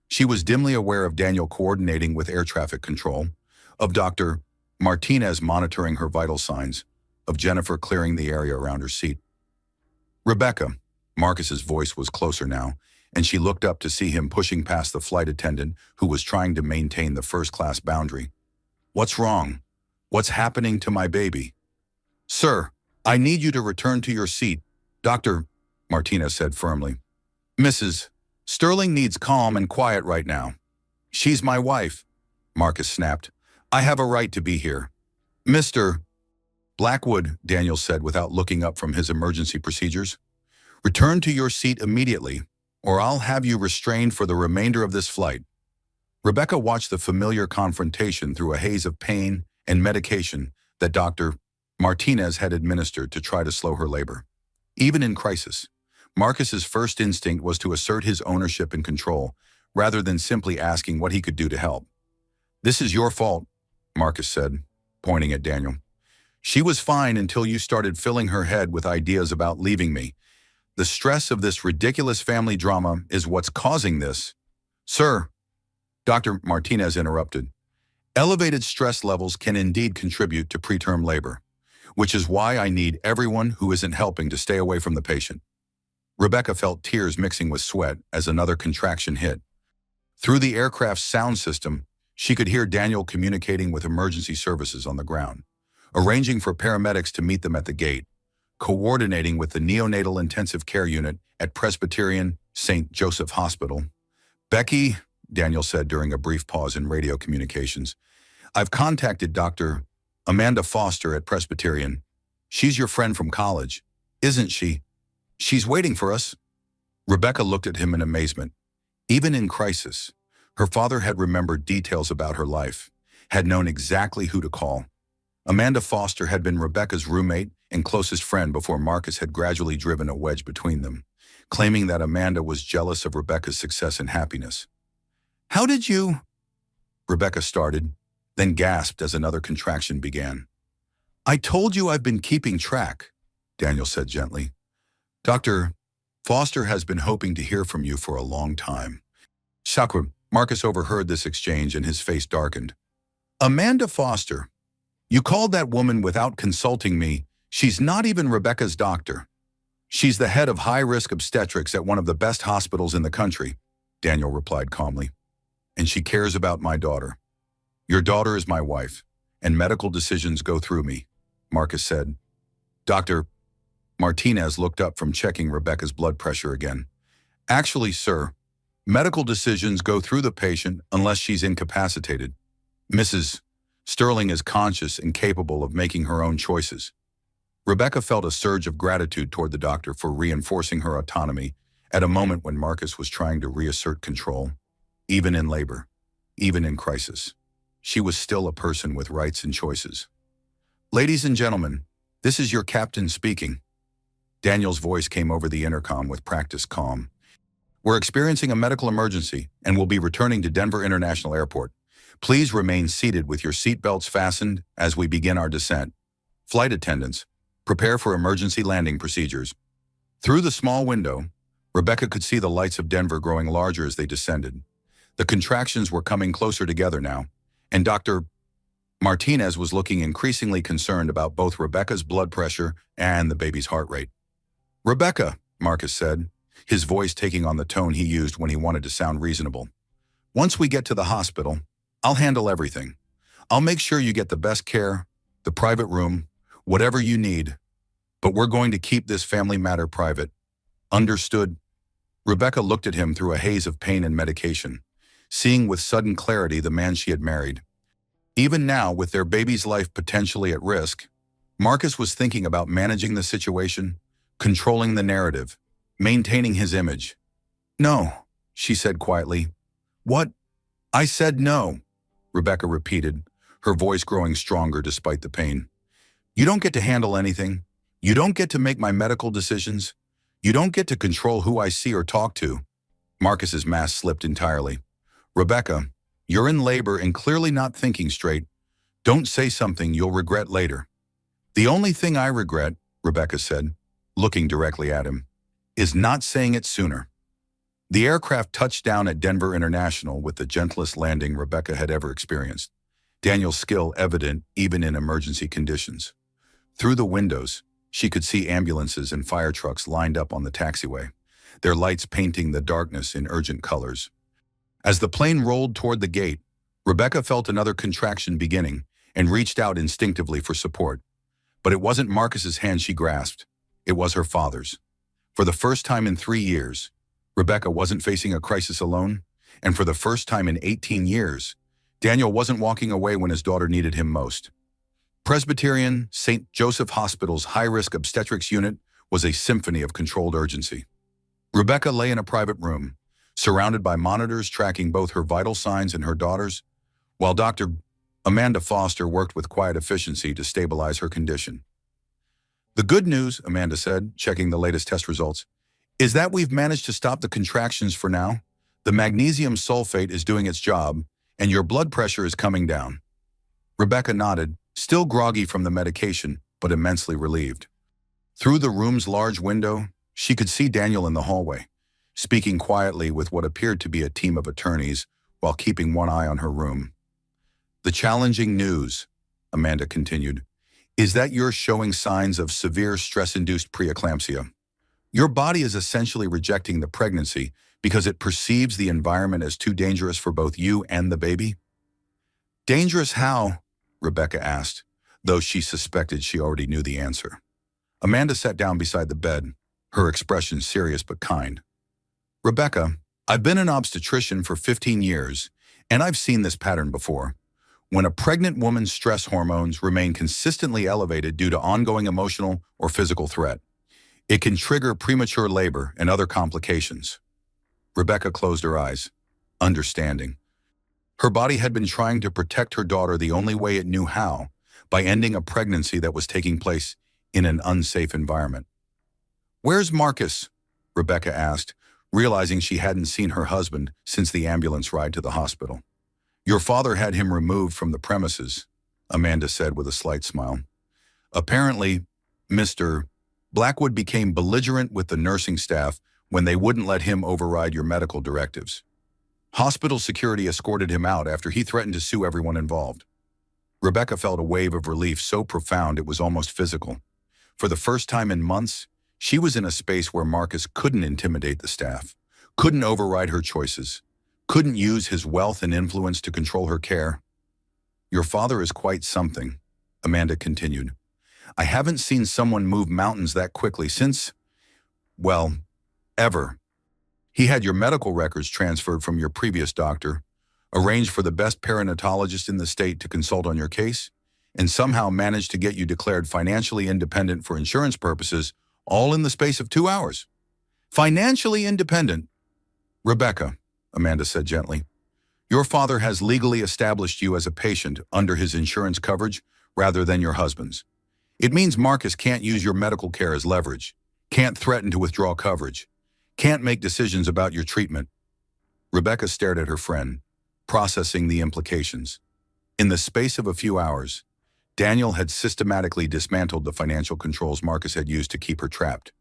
She was dimly aware of Daniel coordinating with air traffic control, of Dr. Martinez monitoring her vital signs, of Jennifer clearing the area around her seat. "Rebecca," Marcus's voice was closer now, and she looked up to see him pushing past the flight attendant who was trying to maintain the first-class boundary. "What's wrong? What's happening to my baby?" "Sir, I need you to return to your seat," Dr. Martinez said firmly. "Mrs. Sterling needs calm and quiet right now." "She's my wife," Marcus snapped. "I have a right to be here." "Mr. Blackwood," Daniel said without looking up from his emergency procedures, "return to your seat immediately, or I'll have you restrained for the remainder of this flight." Rebecca watched the familiar confrontation through a haze of pain and medication that Dr. Martinez had administered to try to slow her labor. Even in crisis, Marcus's first instinct was to assert his ownership and control, rather than simply asking what he could do to help. "This is your fault," Marcus said, pointing at Daniel. "She was fine until you started filling her head with ideas about leaving me. The stress of this ridiculous family drama is what's causing this." "Sir," Dr. Martinez interrupted, "elevated stress levels can indeed contribute to preterm labor, which is why I need everyone who isn't helping to stay away from the patient." Rebecca felt tears mixing with sweat as another contraction hit. Through the aircraft's sound system, she could hear Daniel communicating with emergency services on the ground, arranging for paramedics to meet them at the gate, coordinating with the neonatal intensive care unit at Presbyterian St. Joseph Hospital. "Becky," Daniel said during a brief pause in radio communications, "I've contacted Dr. Amanda Foster at Presbyterian. She's your friend from college, isn't she? She's waiting for us." Rebecca looked at him in amazement. Even in crisis, her father had remembered details about her life, had known exactly who to call. Amanda Foster had been Rebecca's roommate and closest friend before Marcus had gradually driven a wedge between them, claiming that Amanda was jealous of Rebecca's success and happiness. "How did you?" Rebecca started, then gasped as another contraction began. "I told you I've been keeping track," Daniel said gently. "Dr. Foster has been hoping to hear from you for a long time." Shakra, Marcus overheard this exchange and his face darkened. "Amanda Foster, you called that woman without consulting me. She's not even Rebecca's doctor. She's the head of high-risk obstetrics at one of the best hospitals in the country," Daniel replied calmly. "And she cares about my daughter. Your daughter is my wife, and medical decisions go through me," Marcus said. Dr. Martinez looked up from checking Rebecca's blood pressure again. "Actually, sir, medical decisions go through the patient unless she's incapacitated. Mrs. Sterling is conscious and capable of making her own choices." Rebecca felt a surge of gratitude toward the doctor for reinforcing her autonomy at a moment when Marcus was trying to reassert control. Even in labor, even in crisis, she was still a person with rights and choices. "Ladies and gentlemen, this is your captain speaking." Daniel's voice came over the intercom with practiced calm. "We're experiencing a medical emergency and will be returning to Denver International Airport. Please remain seated with your seatbelts fastened as we begin our descent. Flight attendants, prepare for emergency landing procedures." Through the small window, Rebecca could see the lights of Denver growing larger as they descended. The contractions were coming closer together now, and Dr. Martinez was looking increasingly concerned about both Rebecca's blood pressure and the baby's heart rate. "Rebecca," Marcus said, his voice taking on the tone he used when he wanted to sound reasonable. "Once we get to the hospital, I'll handle everything. I'll make sure you get the best care, the private room, whatever you need. But we're going to keep this family matter private. Understood?" Rebecca looked at him through a haze of pain and medication, seeing with sudden clarity the man she had married. Even now, with their baby's life potentially at risk, Marcus was thinking about managing the situation, controlling the narrative, maintaining his image. "No," she said quietly. "What?" "I said no," Rebecca repeated, her voice growing stronger despite the pain. "You don't get to handle anything. You don't get to make my medical decisions. You don't get to control who I see or talk to." Marcus's mask slipped entirely. "Rebecca, you're in labor and clearly not thinking straight. Don't say something you'll regret later." "The only thing I regret," Rebecca said, looking directly at him, "is not saying it sooner." The aircraft touched down at Denver International with the gentlest landing Rebecca had ever experienced, Daniel's skill evident even in emergency conditions. Through the windows, she could see ambulances and fire trucks lined up on the taxiway, their lights painting the darkness in urgent colors. As the plane rolled toward the gate, Rebecca felt another contraction beginning and reached out instinctively for support. But it wasn't Marcus's hand she grasped. It was her father's. For the first time in 3 years, Rebecca wasn't facing a crisis alone, and for the first time in 18 years, Daniel wasn't walking away when his daughter needed him most. Presbyterian St. Joseph Hospital's high-risk obstetrics unit was a symphony of controlled urgency. Rebecca lay in a private room, surrounded by monitors tracking both her vital signs and her daughter's, while Dr. Amanda Foster worked with quiet efficiency to stabilize her condition. "The good news," Amanda said, checking the latest test results, "is that we've managed to stop the contractions for now. The magnesium sulfate is doing its job, and your blood pressure is coming down." Rebecca nodded, still groggy from the medication, but immensely relieved. Through the room's large window, she could see Daniel in the hallway, speaking quietly with what appeared to be a team of attorneys while keeping one eye on her room. "The challenging news," Amanda continued, "is that you're showing signs of severe stress-induced preeclampsia. Your body is essentially rejecting the pregnancy because it perceives the environment as too dangerous for both you and the baby." "Dangerous how?" Rebecca asked, though she suspected she already knew the answer. Amanda sat down beside the bed, her expression serious but kind. "Rebecca, I've been an obstetrician for 15 years, and I've seen this pattern before. When a pregnant woman's stress hormones remain consistently elevated due to ongoing emotional or physical threat, it can trigger premature labor and other complications." Rebecca closed her eyes, understanding. Her body had been trying to protect her daughter the only way it knew how, by ending a pregnancy that was taking place in an unsafe environment. "Where's Marcus?" Rebecca asked, realizing she hadn't seen her husband since the ambulance ride to the hospital. Your father had him removed from the premises, Amanda said with a slight smile. Apparently, Mr. Blackwood became belligerent with the nursing staff when they wouldn't let him override your medical directives. Hospital security escorted him out after he threatened to sue everyone involved. Rebecca felt a wave of relief so profound it was almost physical. For the first time in months, she was in a space where Marcus couldn't intimidate the staff, couldn't override her choices, couldn't use his wealth and influence to control her care. Your father is quite something, Amanda continued. I haven't seen someone move mountains that quickly since, well, ever. He had your medical records transferred from your previous doctor, arranged for the best perinatologist in the state to consult on your case, and somehow managed to get you declared financially independent for insurance purposes, all in the space of 2 hours. Financially independent. Rebecca, Amanda said gently, your father has legally established you as a patient under his insurance coverage rather than your husband's. It means Marcus can't use your medical care as leverage, can't threaten to withdraw coverage, can't make decisions about your treatment. Rebecca stared at her friend, processing the implications. In the space of a few hours, Daniel had systematically dismantled the financial controls Marcus had used to keep her trapped.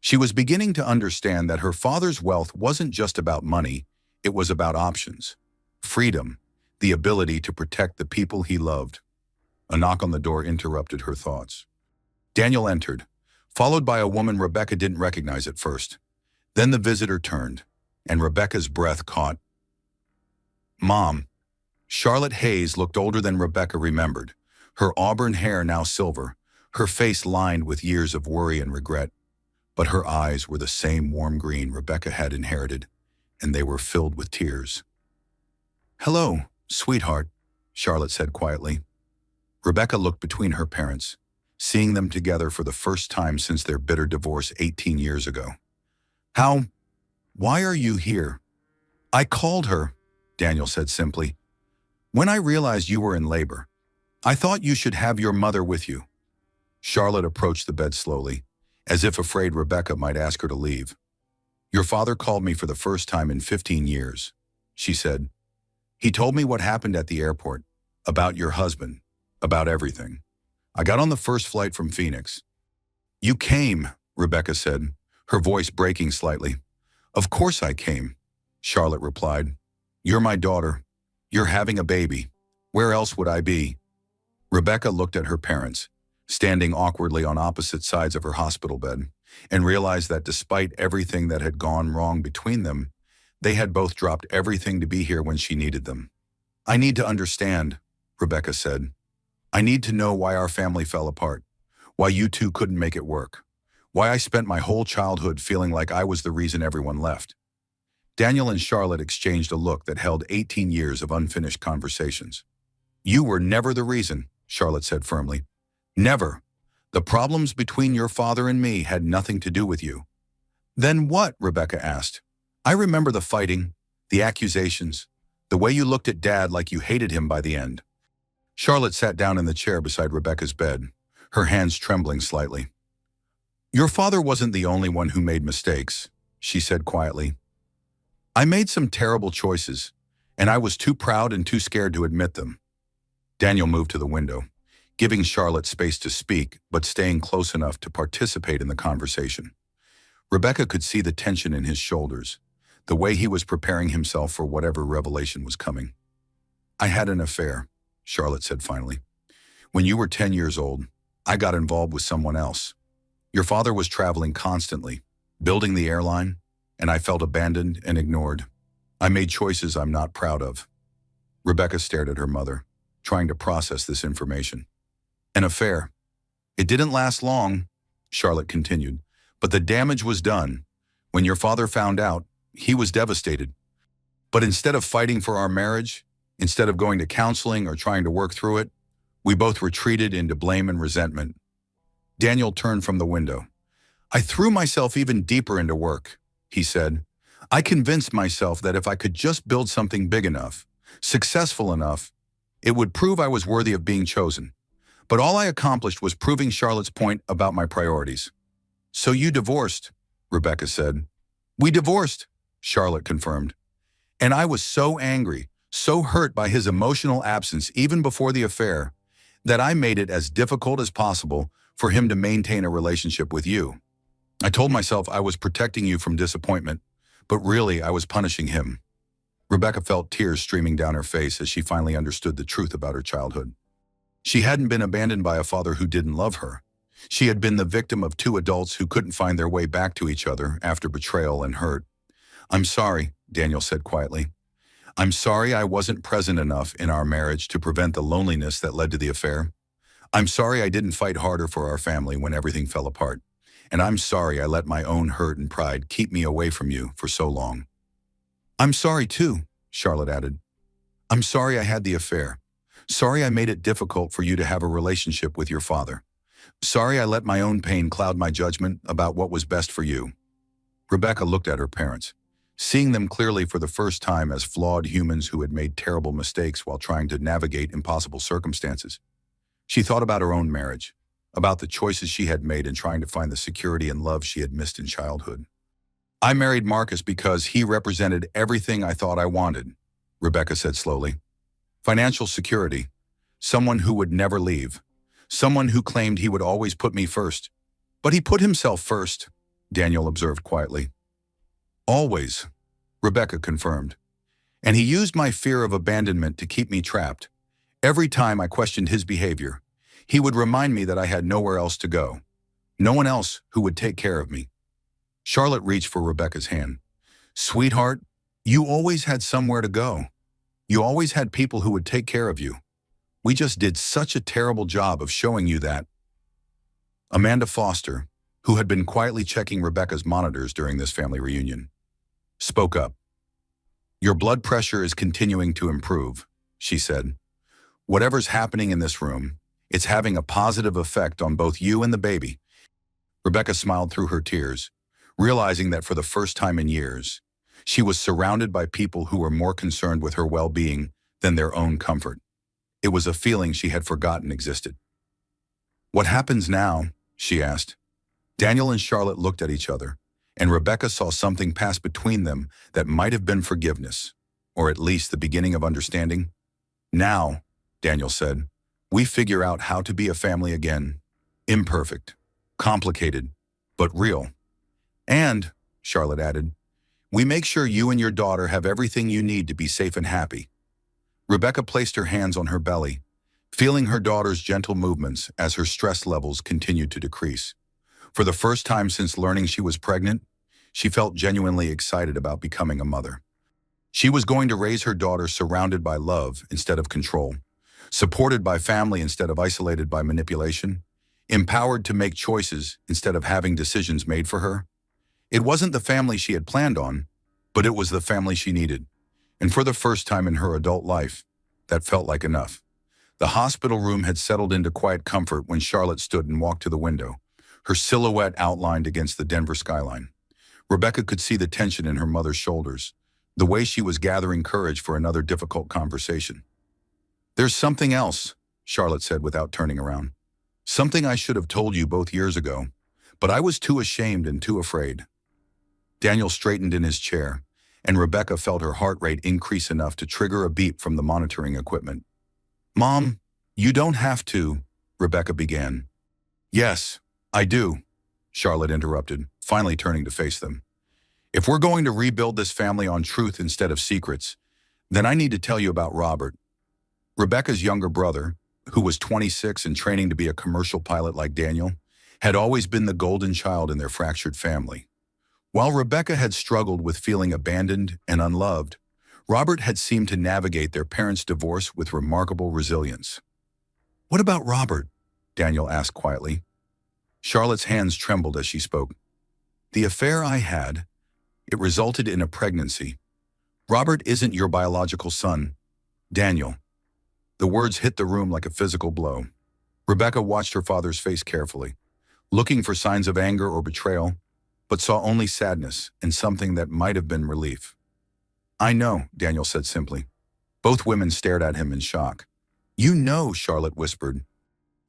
She was beginning to understand that her father's wealth wasn't just about money, it was about options, freedom, the ability to protect the people he loved. A knock on the door interrupted her thoughts. Daniel entered, followed by a woman Rebecca didn't recognize at first. Then the visitor turned, and Rebecca's breath caught. Mom. Charlotte Hayes looked older than Rebecca remembered, her auburn hair now silver, her face lined with years of worry and regret. But her eyes were the same warm green Rebecca had inherited, and they were filled with tears. Hello, sweetheart, Charlotte said quietly. Rebecca looked between her parents, seeing them together for the first time since their bitter divorce 18 years ago. Why are you here? I called her, Daniel said simply. When I realized you were in labor, I thought you should have your mother with you. Charlotte approached the bed slowly, as if afraid Rebecca might ask her to leave. Your father called me for the first time in 15 years, she said. He told me what happened at the airport, about your husband, about everything. I got on the first flight from Phoenix. You came, Rebecca said, her voice breaking slightly. Of course I came, Charlotte replied. You're my daughter. You're having a baby. Where else would I be? Rebecca looked at her parents, standing awkwardly on opposite sides of her hospital bed, and realized that despite everything that had gone wrong between them, they had both dropped everything to be here when she needed them. I need to understand, Rebecca said. I need to know why our family fell apart, why you two couldn't make it work, why I spent my whole childhood feeling like I was the reason everyone left. Daniel and Charlotte exchanged a look that held 18 years of unfinished conversations. You were never the reason, Charlotte said firmly. Never. The problems between your father and me had nothing to do with you. Then what? Rebecca asked. I remember the fighting, the accusations, the way you looked at Dad like you hated him by the end. Charlotte sat down in the chair beside Rebecca's bed, her hands trembling slightly. Your father wasn't the only one who made mistakes, she said quietly. I made some terrible choices, and I was too proud and too scared to admit them. Daniel moved to the window, giving Charlotte space to speak, but staying close enough to participate in the conversation. Rebecca could see the tension in his shoulders, the way he was preparing himself for whatever revelation was coming. I had an affair, Charlotte said finally. When you were 10 years old, I got involved with someone else. Your father was traveling constantly, building the airline, and I felt abandoned and ignored. I made choices I'm not proud of. Rebecca stared at her mother, trying to process this information. An affair. It didn't last long, Charlotte continued, but the damage was done. When your father found out, he was devastated. But instead of fighting for our marriage, instead of going to counseling or trying to work through it, we both retreated into blame and resentment. Daniel turned from the window. I threw myself even deeper into work, he said. I convinced myself that if I could just build something big enough, successful enough, it would prove I was worthy of being chosen. But all I accomplished was proving Charlotte's point about my priorities. So you divorced, Rebecca said. We divorced, Charlotte confirmed. And I was so angry, so hurt by his emotional absence even before the affair, that I made it as difficult as possible for him to maintain a relationship with you. I told myself I was protecting you from disappointment, but really I was punishing him. Rebecca felt tears streaming down her face as she finally understood the truth about her childhood. She hadn't been abandoned by a father who didn't love her. She had been the victim of two adults who couldn't find their way back to each other after betrayal and hurt. "I'm sorry," Daniel said quietly. "I'm sorry I wasn't present enough in our marriage to prevent the loneliness that led to the affair. I'm sorry I didn't fight harder for our family when everything fell apart. And I'm sorry I let my own hurt and pride keep me away from you for so long." "I'm sorry too," Charlotte added. "I'm sorry I had the affair. Sorry I made it difficult for you to have a relationship with your father. Sorry I let my own pain cloud my judgment about what was best for you." Rebecca looked at her parents, seeing them clearly for the first time as flawed humans who had made terrible mistakes while trying to navigate impossible circumstances. She thought about her own marriage, about the choices she had made in trying to find the security and love she had missed in childhood. "I married Marcus because he represented everything I thought I wanted," Rebecca said slowly. "Financial security, someone who would never leave, someone who claimed he would always put me first. But he put himself first," Daniel observed quietly. "Always," Rebecca confirmed. "And he used my fear of abandonment to keep me trapped. Every time I questioned his behavior, he would remind me that I had nowhere else to go, no one else who would take care of me." Charlotte reached for Rebecca's hand. "Sweetheart, you always had somewhere to go. You always had people who would take care of you. We just did such a terrible job of showing you that." Amanda Foster, who had been quietly checking Rebecca's monitors during this family reunion, spoke up. "Your blood pressure is continuing to improve," she said. "Whatever's happening in this room, it's having a positive effect on both you and the baby." Rebecca smiled through her tears, realizing that for the first time in years, she was surrounded by people who were more concerned with her well-being than their own comfort. It was a feeling she had forgotten existed. "What happens now?" she asked. Daniel and Charlotte looked at each other, and Rebecca saw something pass between them that might have been forgiveness, or at least the beginning of understanding. "Now," Daniel said, "we figure out how to be a family again. Imperfect, complicated, but real. And," Charlotte added, "we make sure you and your daughter have everything you need to be safe and happy." Rebecca placed her hands on her belly, feeling her daughter's gentle movements as her stress levels continued to decrease. For the first time since learning she was pregnant, she felt genuinely excited about becoming a mother. She was going to raise her daughter surrounded by love instead of control, supported by family instead of isolated by manipulation, empowered to make choices instead of having decisions made for her. It wasn't the family she had planned on, but it was the family she needed. And for the first time in her adult life, that felt like enough. The hospital room had settled into quiet comfort when Charlotte stood and walked to the window, her silhouette outlined against the Denver skyline. Rebecca could see the tension in her mother's shoulders, the way she was gathering courage for another difficult conversation. "There's something else," Charlotte said without turning around. "Something I should have told you both years ago, but I was too ashamed and too afraid." Daniel straightened in his chair, and Rebecca felt her heart rate increase enough to trigger a beep from the monitoring equipment. "Mom, you don't have to," Rebecca began. "Yes, I do," Charlotte interrupted, finally turning to face them. "If we're going to rebuild this family on truth instead of secrets, then I need to tell you about Robert." Rebecca's younger brother, who was 26 and training to be a commercial pilot like Daniel, had always been the golden child in their fractured family. While Rebecca had struggled with feeling abandoned and unloved, Robert had seemed to navigate their parents' divorce with remarkable resilience. "What about Robert?" Daniel asked quietly. Charlotte's hands trembled as she spoke. "The affair I had, it resulted in a pregnancy. Robert isn't your biological son, Daniel." The words hit the room like a physical blow. Rebecca watched her father's face carefully, looking for signs of anger or betrayal, but saw only sadness and something that might have been relief. "I know," Daniel said simply. Both women stared at him in shock. "You know," Charlotte whispered.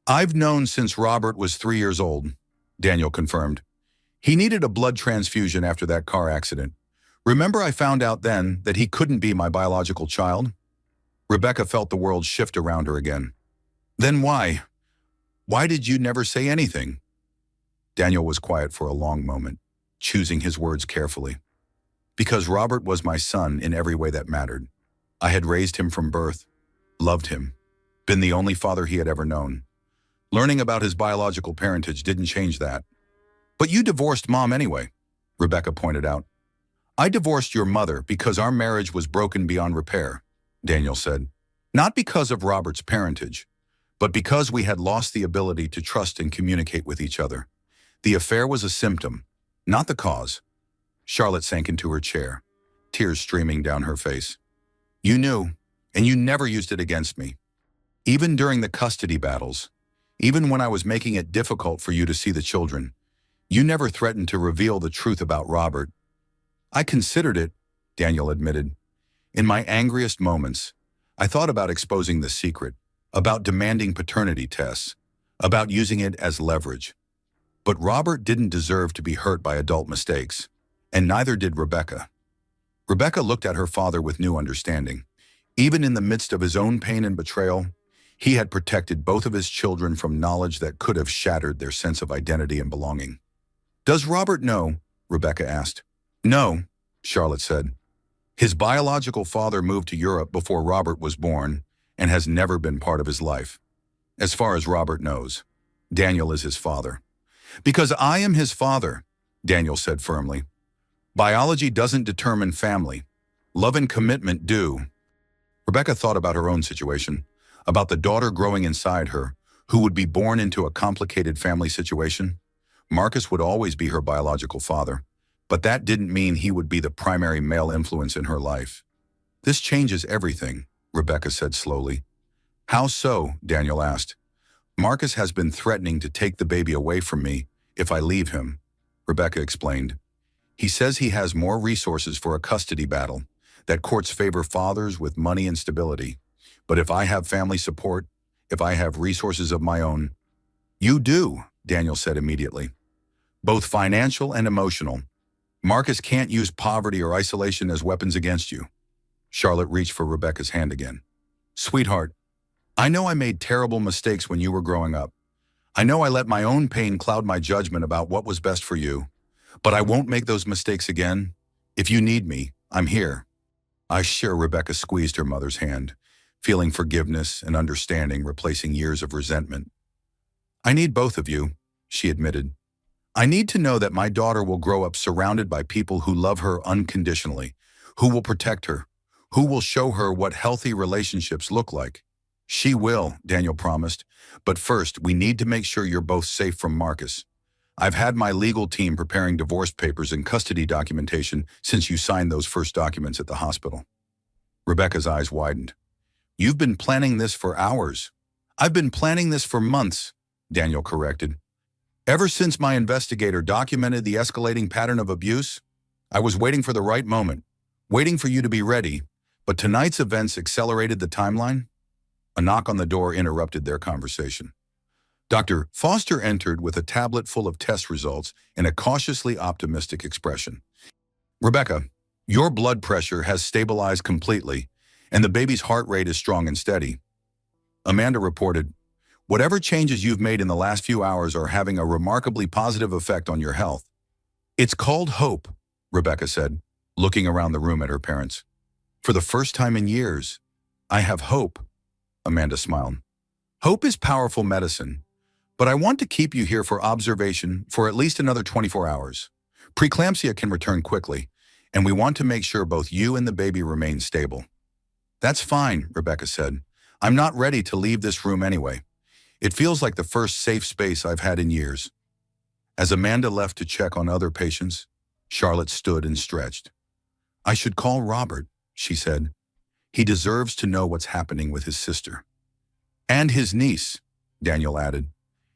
"I've known since Robert was 3 years old," Daniel confirmed. "He needed a blood transfusion after that car accident. Remember, I found out then that he couldn't be my biological child?" Rebecca felt the world shift around her again. Then why? Why did you never say anything? Daniel was quiet for a long moment, choosing his words carefully. Because Robert was my son in every way that mattered. I had raised him from birth, loved him, been the only father he had ever known. Learning about his biological parentage didn't change that. But you divorced Mom anyway, Rebecca pointed out. I divorced your mother because our marriage was broken beyond repair, Daniel said. Not because of Robert's parentage, but because we had lost the ability to trust and communicate with each other. The affair was a symptom, not the cause. Charlotte sank into her chair, tears streaming down her face. You knew, and you never used it against me. Even during the custody battles, even when I was making it difficult for you to see the children, you never threatened to reveal the truth about Robert. I considered it, Daniel admitted. In my angriest moments, I thought about exposing the secret, about demanding paternity tests, about using it as leverage. But Robert didn't deserve to be hurt by adult mistakes, and neither did Rebecca. Rebecca looked at her father with new understanding. Even in the midst of his own pain and betrayal, he had protected both of his children from knowledge that could have shattered their sense of identity and belonging. Does Robert know? Rebecca asked. No, Charlotte said. His biological father moved to Europe before Robert was born and has never been part of his life. As far as Robert knows, Daniel is his father. Because I am his father, Daniel said firmly. Biology doesn't determine family. Love and commitment do. Rebecca thought about her own situation, about the daughter growing inside her, who would be born into a complicated family situation. Marcus would always be her biological father, but that didn't mean he would be the primary male influence in her life. This changes everything, Rebecca said slowly. How so? Daniel asked. Marcus has been threatening to take the baby away from me if I leave him, Rebecca explained. He says he has more resources for a custody battle, that courts favor fathers with money and stability. But if I have family support, if I have resources of my own. You do, Daniel said immediately. Both financial and emotional. Marcus can't use poverty or isolation as weapons against you. Charlotte reached for Rebecca's hand again. Sweetheart, I know I made terrible mistakes when you were growing up. I know I let my own pain cloud my judgment about what was best for you. But I won't make those mistakes again. If you need me, I'm here. Rebecca squeezed her mother's hand, feeling forgiveness and understanding replacing years of resentment. I need both of you, she admitted. I need to know that my daughter will grow up surrounded by people who love her unconditionally, who will protect her, who will show her what healthy relationships look like. She will, Daniel promised, but first we need to make sure you're both safe from Marcus. I've had my legal team preparing divorce papers and custody documentation since you signed those first documents at the hospital. Rebecca's eyes widened. You've been planning this for hours. I've been planning this for months, Daniel corrected. Ever since my investigator documented the escalating pattern of abuse, I was waiting for the right moment, waiting for you to be ready, but tonight's events accelerated the timeline. A knock on the door interrupted their conversation. Dr. Foster entered with a tablet full of test results and a cautiously optimistic expression. Rebecca, your blood pressure has stabilized completely, and the baby's heart rate is strong and steady. Amanda reported, whatever changes you've made in the last few hours are having a remarkably positive effect on your health. It's called hope, Rebecca said, looking around the room at her parents. For the first time in years, I have hope, Amanda smiled. Hope is powerful medicine, but I want to keep you here for observation for at least another 24 hours. Preeclampsia can return quickly, and we want to make sure both you and the baby remain stable. That's fine, Rebecca said. I'm not ready to leave this room anyway. It feels like the first safe space I've had in years. As Amanda left to check on other patients, Charlotte stood and stretched. I should call Robert, she said. He deserves to know what's happening with his sister. And his niece, Daniel added.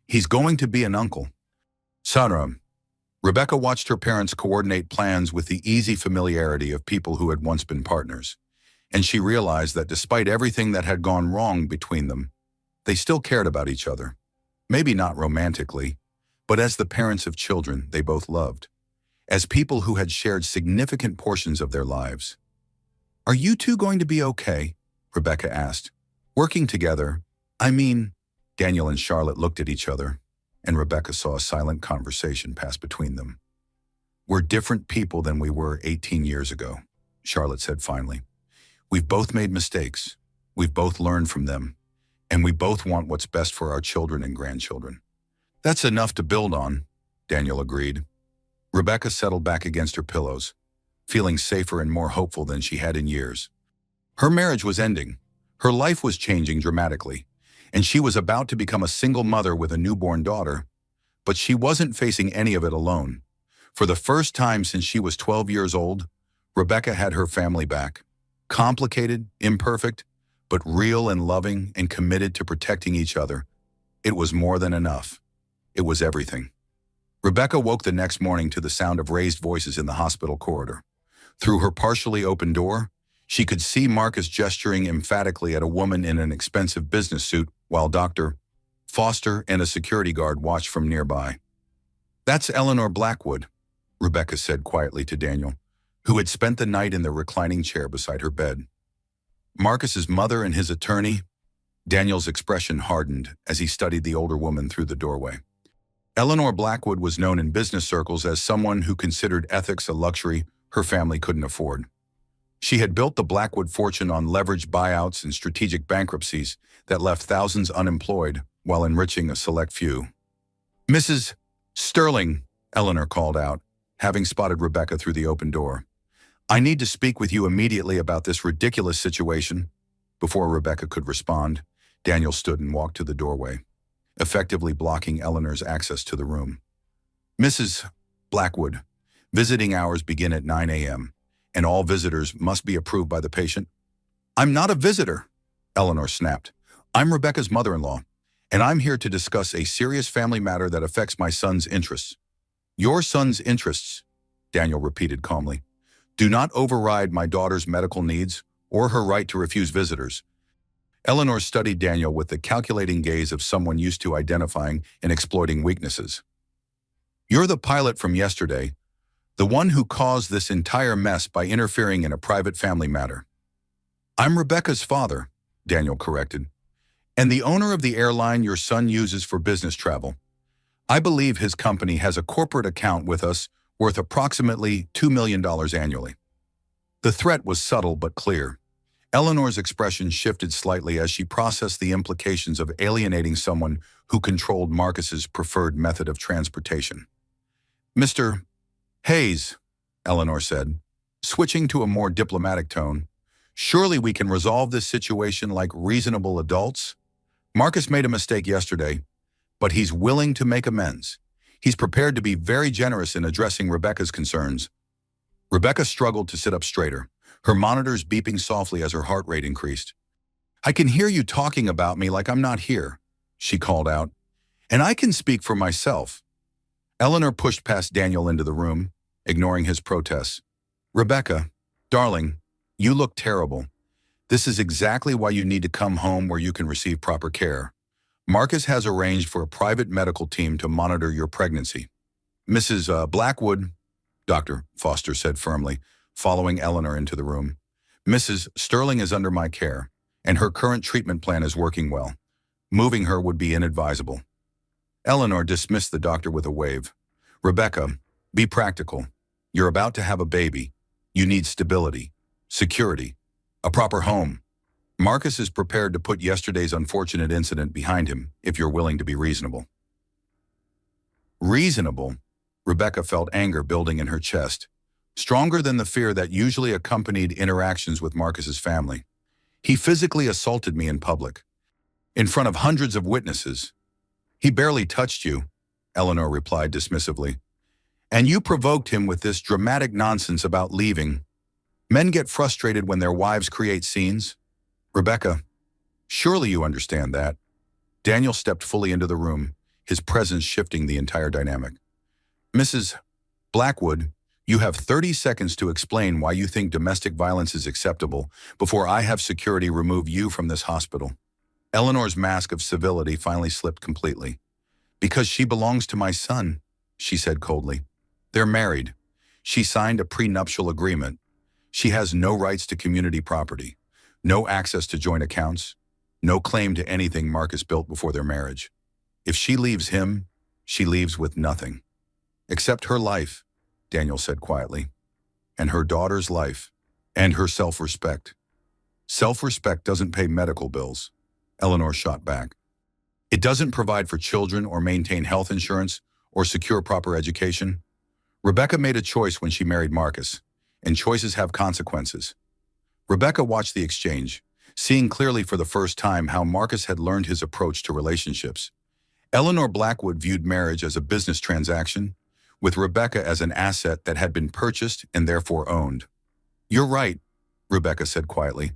He's going to be an uncle. Sarah. Rebecca watched her parents coordinate plans with the easy familiarity of people who had once been partners, and she realized that despite everything that had gone wrong between them, they still cared about each other. Maybe not romantically, but as the parents of children they both loved, as people who had shared significant portions of their lives. Are you two going to be okay? Rebecca asked. Working together, I mean, Daniel and Charlotte looked at each other, and Rebecca saw a silent conversation pass between them. We're different people than we were 18 years ago, Charlotte said finally. We've both made mistakes. We've both learned from them, and we both want what's best for our children and grandchildren. That's enough to build on, Daniel agreed. Rebecca settled back against her pillows, feeling safer and more hopeful than she had in years. Her marriage was ending. Her life was changing dramatically, and she was about to become a single mother with a newborn daughter, but she wasn't facing any of it alone. For the first time since she was 12 years old, Rebecca had her family back. Complicated, imperfect, but real and loving and committed to protecting each other. It was more than enough. It was everything. Rebecca woke the next morning to the sound of raised voices in the hospital corridor. Through her partially open door, she could see Marcus gesturing emphatically at a woman in an expensive business suit while Dr. Foster and a security guard watched from nearby. That's Eleanor Blackwood, Rebecca said quietly to Daniel, who had spent the night in the reclining chair beside her bed. Marcus's mother and his attorney? Daniel's expression hardened as he studied the older woman through the doorway. Eleanor Blackwood was known in business circles as someone who considered ethics a luxury her family couldn't afford. She had built the Blackwood fortune on leveraged buyouts and strategic bankruptcies that left thousands unemployed while enriching a select few. Mrs. Sterling, Eleanor called out, having spotted Rebecca through the open door. I need to speak with you immediately about this ridiculous situation. Before Rebecca could respond, Daniel stood and walked to the doorway, effectively blocking Eleanor's access to the room. Mrs. Blackwood, visiting hours begin at 9 a.m., and all visitors must be approved by the patient. I'm not a visitor, Eleanor snapped. I'm Rebecca's mother-in-law, and I'm here to discuss a serious family matter that affects my son's interests. Your son's interests, Daniel repeated calmly, do not override my daughter's medical needs or her right to refuse visitors. Eleanor studied Daniel with the calculating gaze of someone used to identifying and exploiting weaknesses. You're the pilot from yesterday, the one who caused this entire mess by interfering in a private family matter. I'm Rebecca's father, Daniel corrected, and the owner of the airline your son uses for business travel. I believe his company has a corporate account with us worth approximately $2 million annually. The threat was subtle but clear. Eleanor's expression shifted slightly as she processed the implications of alienating someone who controlled Marcus's preferred method of transportation. Mr. Hayes, Eleanor said, switching to a more diplomatic tone, surely we can resolve this situation like reasonable adults? Marcus made a mistake yesterday, but he's willing to make amends. He's prepared to be very generous in addressing Rebecca's concerns. Rebecca struggled to sit up straighter, her monitors beeping softly as her heart rate increased. I can hear you talking about me like I'm not here, she called out, and I can speak for myself. Eleanor pushed past Daniel into the room, ignoring his protests. Rebecca, darling, you look terrible. This is exactly why you need to come home where you can receive proper care. Marcus has arranged for a private medical team to monitor your pregnancy. Mrs. Blackwood, Dr. Foster said firmly, following Eleanor into the room. Mrs. Sterling is under my care, and her current treatment plan is working well. Moving her would be inadvisable. Eleanor dismissed the doctor with a wave. Rebecca, be practical. You're about to have a baby. You need stability, security, a proper home. Marcus is prepared to put yesterday's unfortunate incident behind him if you're willing to be reasonable. Reasonable? Rebecca felt anger building in her chest, stronger than the fear that usually accompanied interactions with Marcus's family. He physically assaulted me in public, in front of hundreds of witnesses. He barely touched you, Eleanor replied dismissively. And you provoked him with this dramatic nonsense about leaving. Men get frustrated when their wives create scenes. Rebecca, surely you understand that. Daniel stepped fully into the room, his presence shifting the entire dynamic. Mrs. Blackwood, you have 30 seconds to explain why you think domestic violence is acceptable before I have security remove you from this hospital. Eleanor's mask of civility finally slipped completely. Because she belongs to my son, she said coldly. They're married. She signed a prenuptial agreement. She has no rights to community property. No access to joint accounts, no claim to anything Marcus built before their marriage. If she leaves him, she leaves with nothing. Except her life, Daniel said quietly, and her daughter's life, and her self-respect. Self-respect doesn't pay medical bills, Eleanor shot back. It doesn't provide for children or maintain health insurance or secure proper education. Rebecca made a choice when she married Marcus, and choices have consequences. Rebecca watched the exchange, seeing clearly for the first time how Marcus had learned his approach to relationships. Eleanor Blackwood viewed marriage as a business transaction, with Rebecca as an asset that had been purchased and therefore owned. "You're right," Rebecca said quietly,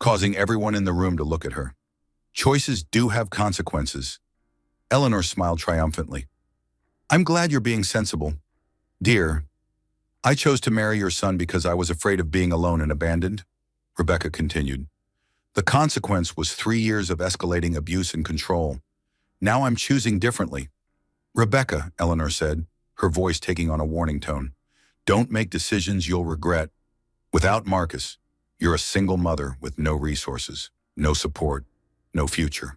causing everyone in the room to look at her. "Choices do have consequences." Eleanor smiled triumphantly. "I'm glad you're being sensible. Dear, I chose to marry your son because I was afraid of being alone and abandoned," Rebecca continued. "The consequence was 3 years of escalating abuse and control. Now I'm choosing differently." "Rebecca," Eleanor said, her voice taking on a warning tone, "don't make decisions you'll regret. Without Marcus, you're a single mother with no resources, no support, no future.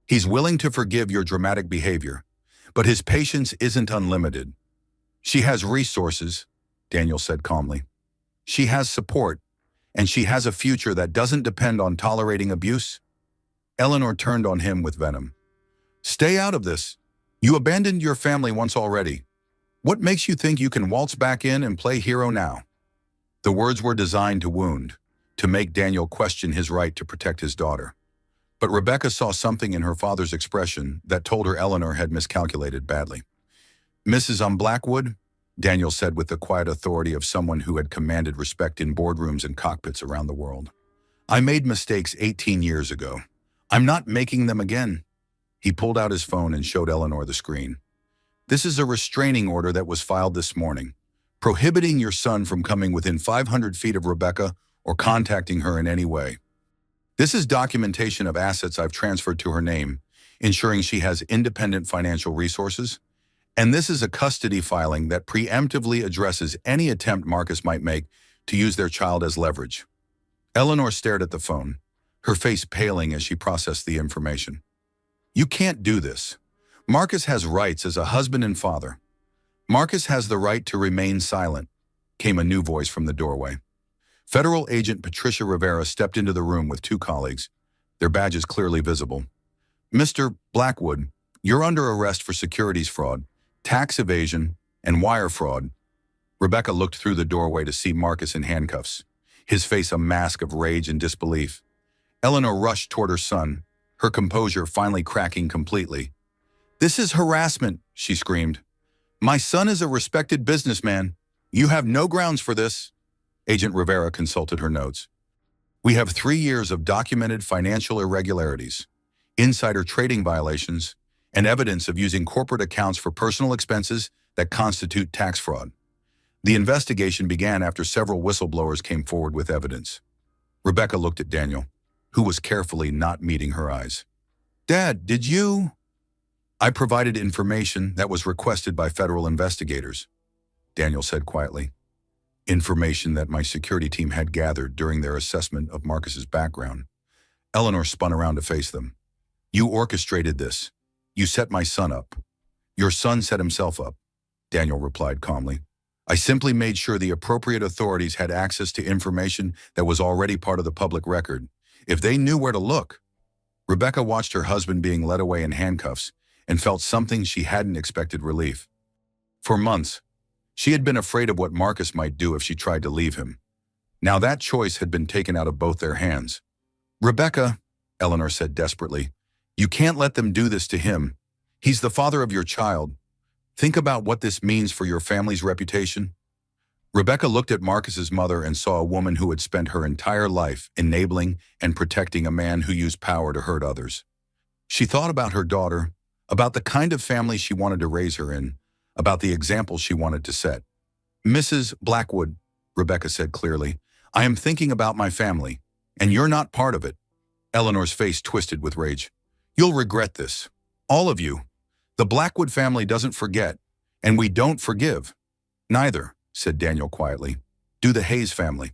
He's willing to forgive your dramatic behavior, but his patience isn't unlimited. She has resources," Daniel said calmly. "She has support, and she has a future that doesn't depend on tolerating abuse." Eleanor turned on him with venom. "Stay out of this. You abandoned your family once already. What makes you think you can waltz back in and play hero now?" The words were designed to wound, to make Daniel question his right to protect his daughter. But Rebecca saw something in her father's expression that told her Eleanor had miscalculated badly. "Mrs. Blackwood," Daniel said with the quiet authority of someone who had commanded respect in boardrooms and cockpits around the world. "I made mistakes 18 years ago. I'm not making them again." He pulled out his phone and showed Eleanor the screen. "This is a restraining order that was filed this morning, prohibiting your son from coming within 500 feet of Rebecca or contacting her in any way. This is documentation of assets I've transferred to her name, ensuring she has independent financial resources. And this is a custody filing that preemptively addresses any attempt Marcus might make to use their child as leverage." Eleanor stared at the phone, her face paling as she processed the information. "You can't do this. Marcus has rights as a husband and father. Marcus has the right to remain silent," came a new voice from the doorway. Federal Agent Patricia Rivera stepped into the room with 2 colleagues, their badges clearly visible. "Mr. Blackwood, you're under arrest for securities fraud, tax evasion, and wire fraud." Rebecca looked through the doorway to see Marcus in handcuffs, his face a mask of rage and disbelief. Eleanor rushed toward her son, her composure finally cracking completely. "This is harassment," she screamed. "My son is a respected businessman. You have no grounds for this." Agent Rivera consulted her notes. "We have 3 years of documented financial irregularities, insider trading violations, and evidence of using corporate accounts for personal expenses that constitute tax fraud. The investigation began after several whistleblowers came forward with evidence." Rebecca looked at Daniel, who was carefully not meeting her eyes. "Dad, did you—" "I provided information that was requested by federal investigators," Daniel said quietly. "Information that my security team had gathered during their assessment of Marcus's background." Eleanor spun around to face them. "You orchestrated this. You set my son up." "Your son set himself up," Daniel replied calmly. "I simply made sure the appropriate authorities had access to information that was already part of the public record, if they knew where to look." Rebecca watched her husband being led away in handcuffs and felt something she hadn't expected: relief. For months, she had been afraid of what Marcus might do if she tried to leave him. Now that choice had been taken out of both their hands. "Rebecca," Eleanor said desperately, "you can't let them do this to him. He's the father of your child. Think about what this means for your family's reputation." Rebecca looked at Marcus's mother and saw a woman who had spent her entire life enabling and protecting a man who used power to hurt others. She thought about her daughter, about the kind of family she wanted to raise her in, about the example she wanted to set. "Mrs. Blackwood," Rebecca said clearly, "I am thinking about my family, and you're not part of it." Eleanor's face twisted with rage. "You'll regret this. All of you. The Blackwood family doesn't forget, and we don't forgive." "Neither," said Daniel quietly, "do the Hayes family."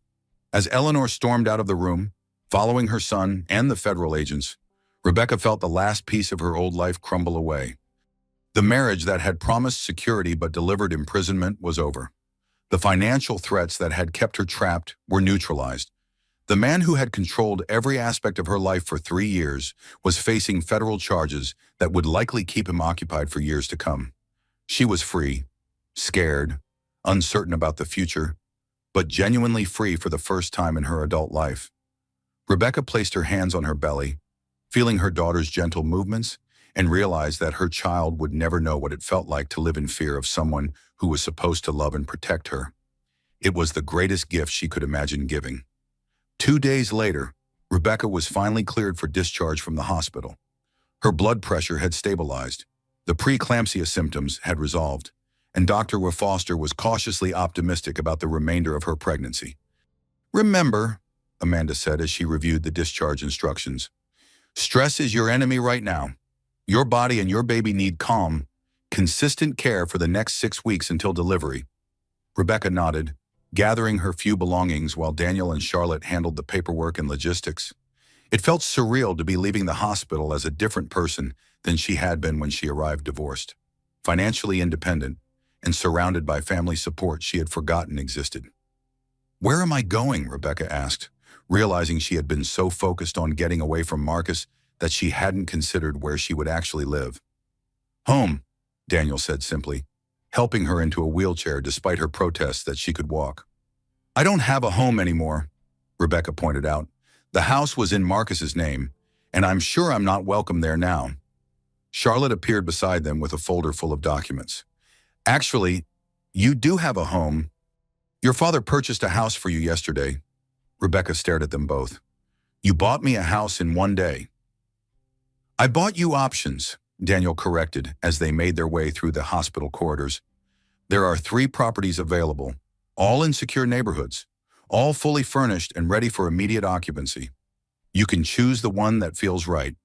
As Eleanor stormed out of the room, Following her son and the federal agents, Rebecca felt the last piece of her old life crumble away. The marriage that had promised security but delivered imprisonment was over. The financial threats that had kept her trapped were neutralized. The man who had controlled every aspect of her life for 3 years was facing federal charges that would likely keep him occupied for years to come. She was free, scared, uncertain about the future, but genuinely free for the first time in her adult life. Rebecca placed her hands on her belly, feeling her daughter's gentle movements, and realized that her child would never know what it felt like to live in fear of someone who was supposed to love and protect her. It was the greatest gift she could imagine giving. 2 days later, Rebecca was finally cleared for discharge from the hospital. Her blood pressure had stabilized, the preeclampsia symptoms had resolved, and Dr. Foster was cautiously optimistic about the remainder of her pregnancy. "Remember," Amanda said as she reviewed the discharge instructions, "stress is your enemy right now. Your body and your baby need calm, consistent care for the next 6 weeks until delivery." Rebecca nodded, gathering her few belongings while Daniel and Charlotte handled the paperwork and logistics. It felt surreal to be leaving the hospital as a different person than she had been when she arrived divorced, financially independent, and surrounded by family support she had forgotten existed. "Where am I going?" Rebecca asked, realizing she had been so focused on getting away from Marcus that she hadn't considered where she would actually live. "Home," Daniel said simply, helping her into a wheelchair despite her protests that she could walk. "I don't have a home anymore," Rebecca pointed out. "The house was in Marcus's name, and I'm sure I'm not welcome there now." Charlotte appeared beside them with a folder full of documents. "Actually, you do have a home. Your father purchased a house for you yesterday." Rebecca stared at them both. "You bought me a house in 1 day." "I bought you options," Daniel corrected as they made their way through the hospital corridors. "There are 3 properties available, all in secure neighborhoods, all fully furnished and ready for immediate occupancy. You can choose the one that feels right."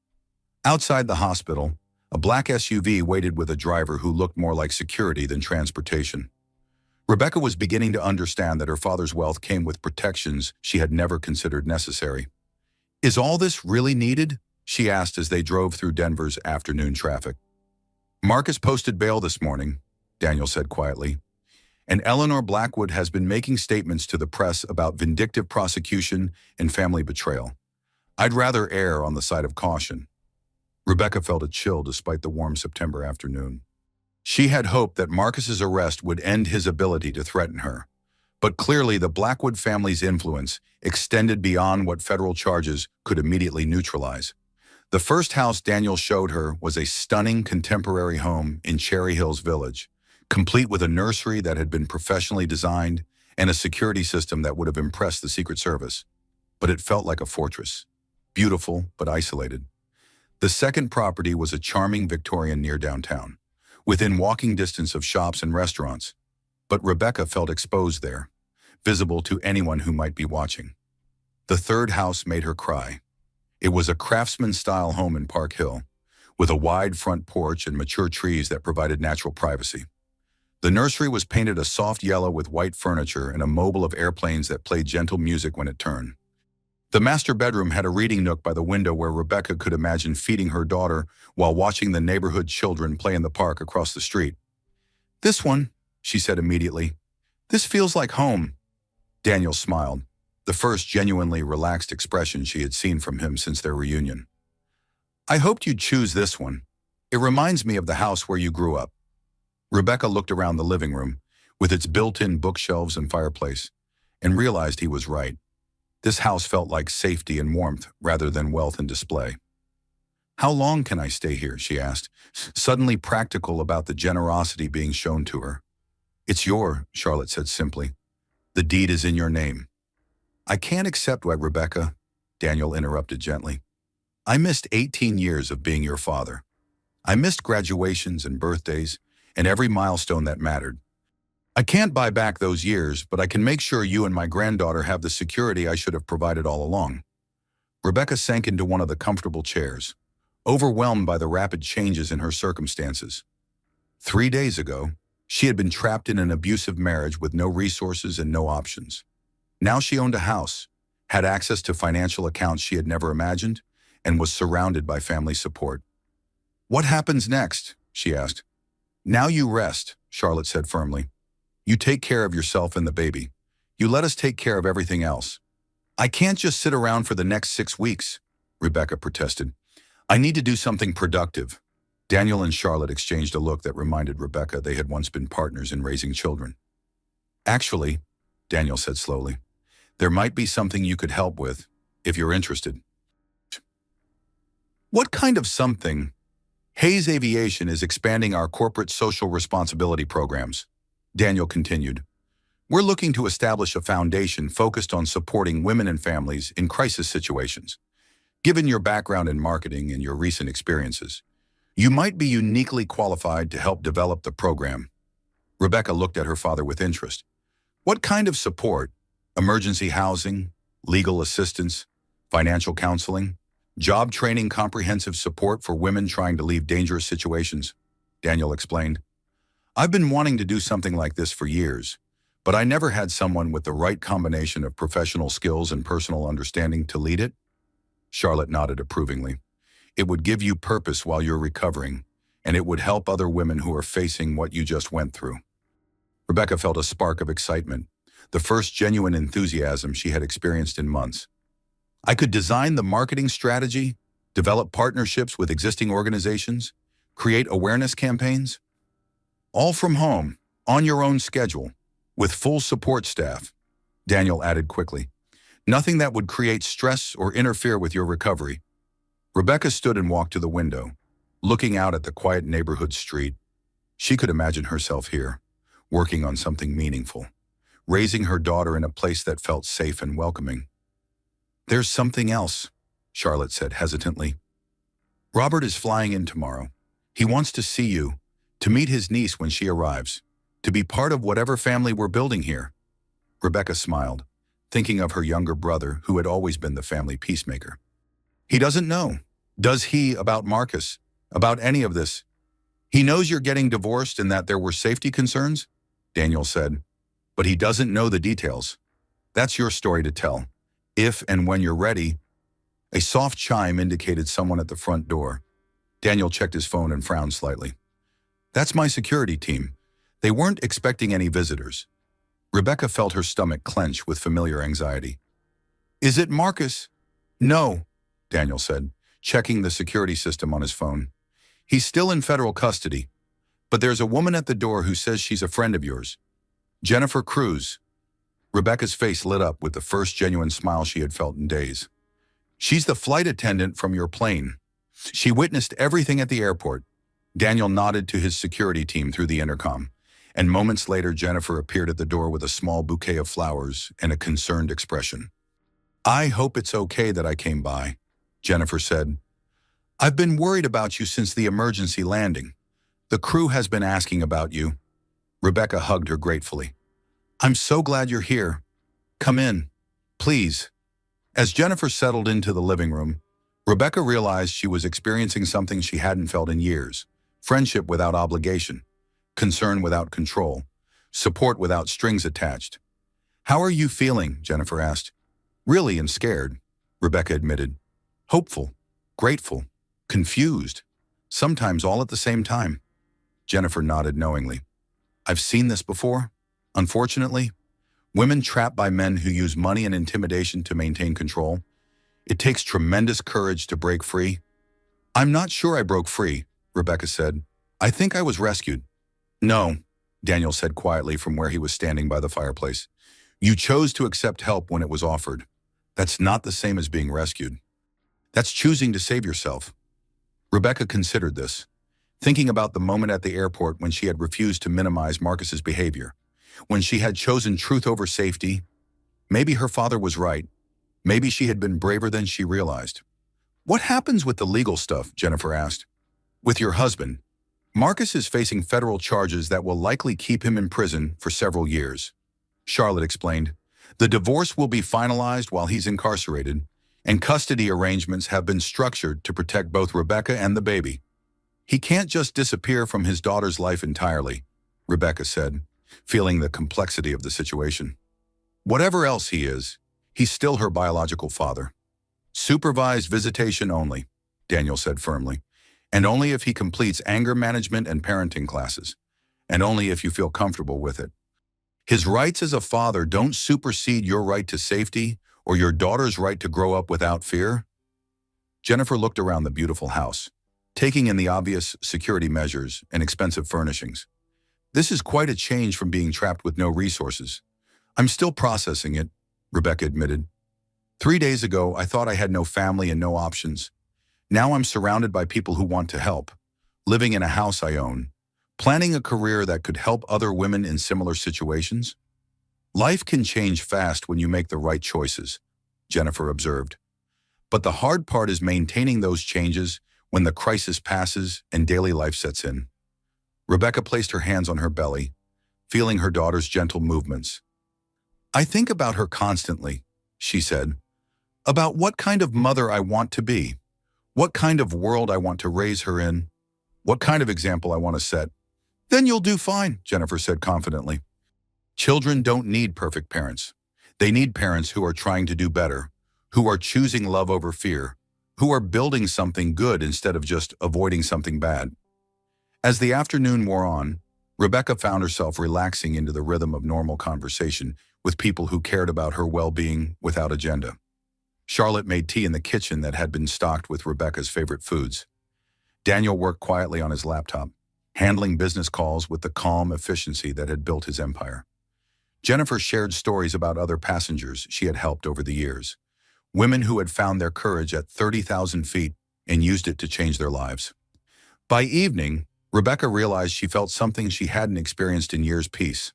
Outside the hospital, a black SUV waited with a driver who looked more like security than transportation. Rebecca was beginning to understand that her father's wealth came with protections she had never considered necessary. "Is all this really needed?" she asked as they drove through Denver's afternoon traffic. "Marcus posted bail this morning," Daniel said quietly, "and Eleanor Blackwood has been making statements to the press about vindictive prosecution and family betrayal. I'd rather err on the side of caution." Rebecca felt a chill despite the warm September afternoon. She had hoped that Marcus's arrest would end his ability to threaten her, but clearly the Blackwood family's influence extended beyond what federal charges could immediately neutralize. The first house Daniel showed her was a stunning contemporary home in Cherry Hills Village, complete with a nursery that had been professionally designed and a security system that would have impressed the Secret Service. But it felt like a fortress, beautiful but isolated. The second property was a charming Victorian near downtown, within walking distance of shops and restaurants. But Rebecca felt exposed there, visible to anyone who might be watching. The third house made her cry. It was a craftsman-style home in Park Hill, with a wide front porch and mature trees that provided natural privacy. The nursery was painted a soft yellow with white furniture and a mobile of airplanes that played gentle music when it turned. The master bedroom had a reading nook by the window where Rebecca could imagine feeding her daughter while watching the neighborhood children play in the park across the street. "This one," she said immediately. "This feels like home." Daniel smiled, the first genuinely relaxed expression she had seen from him since their reunion. "I hoped you'd choose this one. It reminds me of the house where you grew up." Rebecca looked around the living room, with its built-in bookshelves and fireplace, and realized he was right. This house felt like safety and warmth rather than wealth and display. "How long can I stay here?" she asked, suddenly practical about the generosity being shown to her. "It's Charlotte said simply. "The deed is in your name." "I can't accept what, Rebecca," Daniel interrupted gently. "I missed 18 years of being your father. I missed graduations and birthdays and every milestone that mattered. I can't buy back those years, but I can make sure you and my granddaughter have the security I should have provided all along." Rebecca sank into one of the comfortable chairs, overwhelmed by the rapid changes in her circumstances. 3 days ago, she had been trapped in an abusive marriage with no resources and no options. Now she owned a house, had access to financial accounts she had never imagined, and was surrounded by family support. "What happens next?" she asked. "Now you rest," Charlotte said firmly. "You take care of yourself and the baby. You let us take care of everything else." "I can't just sit around for the next 6 weeks," Rebecca protested. "I need to do something productive." Daniel and Charlotte exchanged a look that reminded Rebecca they had once been partners in raising children. "Actually," Daniel said slowly, "there might be something you could help with, if you're interested." "What kind of something?" "Hayes Aviation is expanding our corporate social responsibility programs," Daniel continued. "We're looking to establish a foundation focused on supporting women and families in crisis situations. Given your background in marketing and your recent experiences, you might be uniquely qualified to help develop the program." Rebecca looked at her father with interest. "What kind of support? Emergency housing, legal assistance, financial counseling, job training, comprehensive support for women trying to leave dangerous situations," Daniel explained. "I've been wanting to do something like this for years, but I never had someone with the right combination of professional skills and personal understanding to lead it." Charlotte nodded approvingly. "It would give you purpose while you're recovering, and it would help other women who are facing what you just went through." Rebecca felt a spark of excitement, the first genuine enthusiasm she had experienced in months. "I could design the marketing strategy, develop partnerships with existing organizations, create awareness campaigns. All from home, on your own schedule, with full support staff," Daniel added quickly. "Nothing that would create stress or interfere with your recovery." Rebecca stood and walked to the window, looking out at the quiet neighborhood street. She could imagine herself here, working on something meaningful, raising her daughter in a place that felt safe and welcoming. "There's something else," Charlotte said hesitantly. "Robert is flying in tomorrow. He wants to see you, to meet his niece when she arrives, to be part of whatever family we're building here." Rebecca smiled, thinking of her younger brother who had always been the family peacemaker. "He doesn't know, does he, about Marcus, about any of this? He knows you're getting divorced and that there were safety concerns," Daniel said, "but he doesn't know the details. That's your story to tell. If and when you're ready." A soft chime indicated someone at the front door. Daniel checked his phone and frowned slightly. "That's my security team. They weren't expecting any visitors." Rebecca felt her stomach clench with familiar anxiety. "Is it Marcus?" "No," Daniel said, checking the security system on his phone. "He's still in federal custody, but there's a woman at the door who says she's a friend of yours. Jennifer Cruz." Rebecca's face lit up with the first genuine smile she had felt in days. "She's the flight attendant from your plane. She witnessed everything at the airport." Daniel nodded to his security team through the intercom, and moments later Jennifer appeared at the door with a small bouquet of flowers and a concerned expression. "I hope it's okay that I came by," Jennifer said. "I've been worried about you since the emergency landing. The crew has been asking about you." Rebecca hugged her gratefully. "I'm so glad you're here. Come in, please." As Jennifer settled into the living room, Rebecca realized she was experiencing something she hadn't felt in years: friendship without obligation, concern without control, support without strings attached. "How are you feeling?" Jennifer asked. "Really and scared," Rebecca admitted. "Hopeful, grateful, confused, sometimes all at the same time." Jennifer nodded knowingly. "I've seen this before. Unfortunately, women trapped by men who use money and intimidation to maintain control. It takes tremendous courage to break free." "I'm not sure I broke free," Rebecca said. "I think I was rescued." "No," Daniel said quietly from where he was standing by the fireplace. "You chose to accept help when it was offered. That's not the same as being rescued. That's choosing to save yourself." Rebecca considered this, thinking about the moment at the airport when she had refused to minimize Marcus's behavior, when she had chosen truth over safety. Maybe her father was right. Maybe she had been braver than she realized. "What happens with the legal stuff?" Jennifer asked. "With your husband. Marcus is facing federal charges that will likely keep him in prison for several years." Charlotte explained. "The divorce will be finalized while he's incarcerated, and custody arrangements have been structured to protect both Rebecca and the baby. He can't just disappear from his daughter's life entirely," Rebecca said, feeling the complexity of the situation. "Whatever else he is, He's still her biological father. Supervised visitation only, Daniel said firmly, and only if he completes anger management and parenting classes, and only if you feel comfortable with it. His rights as a father don't supersede your right to safety or your daughter's right to grow up without fear. Jennifer looked around the beautiful house, taking in the obvious security measures and expensive furnishings. This is quite a change from being trapped with no resources. I'm still processing it, Rebecca admitted. 3 days ago, I thought I had no family and no options. Now I'm surrounded by people who want to help, living in a house I own, planning a career that could help other women in similar situations. Life can change fast when you make the right choices, Jennifer observed. But the hard part is maintaining those changes when the crisis passes and daily life sets in. Rebecca placed her hands on her belly, feeling her daughter's gentle movements. I think about her constantly, she said, about what kind of mother I want to be, what kind of world I want to raise her in, what kind of example I want to set. Then you'll do fine, Jennifer said confidently. Children don't need perfect parents. They need parents who are trying to do better, who are choosing love over fear, who are building something good instead of just avoiding something bad. As the afternoon wore on, Rebecca found herself relaxing into the rhythm of normal conversation with people who cared about her well-being without agenda. Charlotte made tea in the kitchen that had been stocked with Rebecca's favorite foods. Daniel worked quietly on his laptop, handling business calls with the calm efficiency that had built his empire. Jennifer shared stories about other passengers she had helped over the years, women who had found their courage at 30,000 feet and used it to change their lives. By evening, Rebecca realized she felt something she hadn't experienced in years: peace.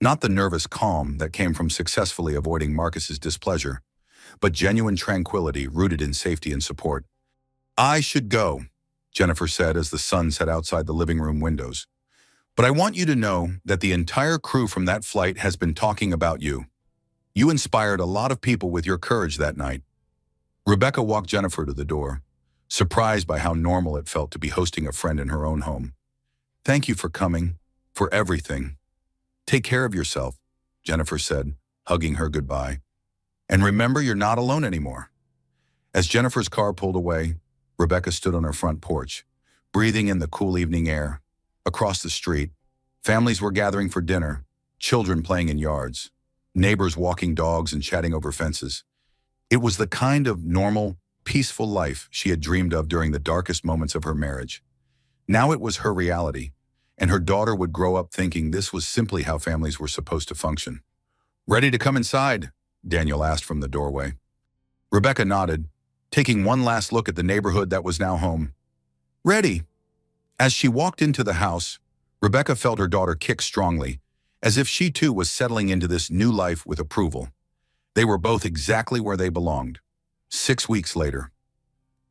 Not the nervous calm that came from successfully avoiding Marcus's displeasure, but genuine tranquility rooted in safety and support. I should go, Jennifer said as the sun set outside the living room windows. But I want you to know that the entire crew from that flight has been talking about you. You inspired a lot of people with your courage that night. Rebecca walked Jennifer to the door, surprised by how normal it felt to be hosting a friend in her own home. Thank you for coming, for everything. Take care of yourself, Jennifer said, hugging her goodbye. And remember, you're not alone anymore. As Jennifer's car pulled away, Rebecca stood on her front porch, breathing in the cool evening air. Across the street, families were gathering for dinner, children playing in yards, neighbors walking dogs and chatting over fences. It was the kind of normal, peaceful life she had dreamed of during the darkest moments of her marriage. Now it was her reality, and her daughter would grow up thinking this was simply how families were supposed to function. Ready to come inside? Daniel asked from the doorway. Rebecca nodded, taking one last look at the neighborhood that was now home. Ready. As she walked into the house, Rebecca felt her daughter kick strongly, as if she too was settling into this new life with approval. They were both exactly where they belonged. 6 weeks later,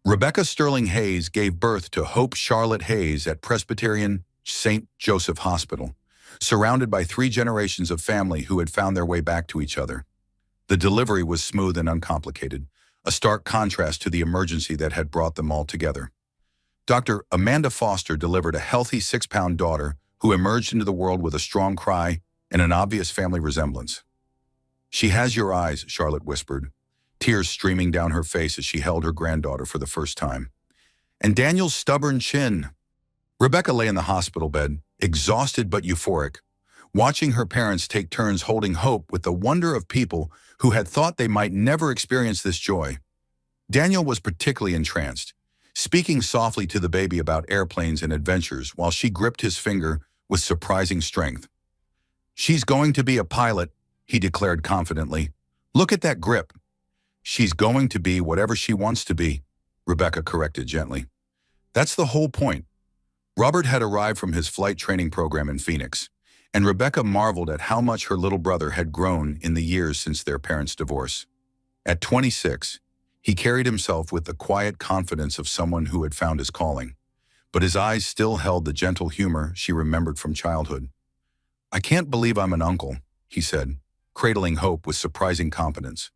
Rebecca Sterling Hayes gave birth to Hope Charlotte Hayes at Presbyterian St. Joseph Hospital, surrounded by 3 generations of family who had found their way back to each other. The delivery was smooth and uncomplicated, a stark contrast to the emergency that had brought them all together. Dr. Amanda Foster delivered a healthy 6-pound daughter who emerged into the world with a strong cry and an obvious family resemblance. She has your eyes, Charlotte whispered, tears streaming down her face as she held her granddaughter for the first time. And Daniel's stubborn chin. Rebecca lay in the hospital bed, exhausted but euphoric, watching her parents take turns holding Hope with the wonder of people who had thought they might never experience this joy. Daniel was particularly entranced, speaking softly to the baby about airplanes and adventures while she gripped his finger with surprising strength. She's going to be a pilot, he declared confidently. Look at that grip. She's going to be whatever she wants to be, Rebecca corrected gently. That's the whole point. Robert had arrived from his flight training program in Phoenix, and Rebecca marveled at how much her little brother had grown in the years since their parents' divorce. At 26, he carried himself with the quiet confidence of someone who had found his calling, but his eyes still held the gentle humor she remembered from childhood. I can't believe I'm an uncle, he said, cradling Hope with surprising confidence.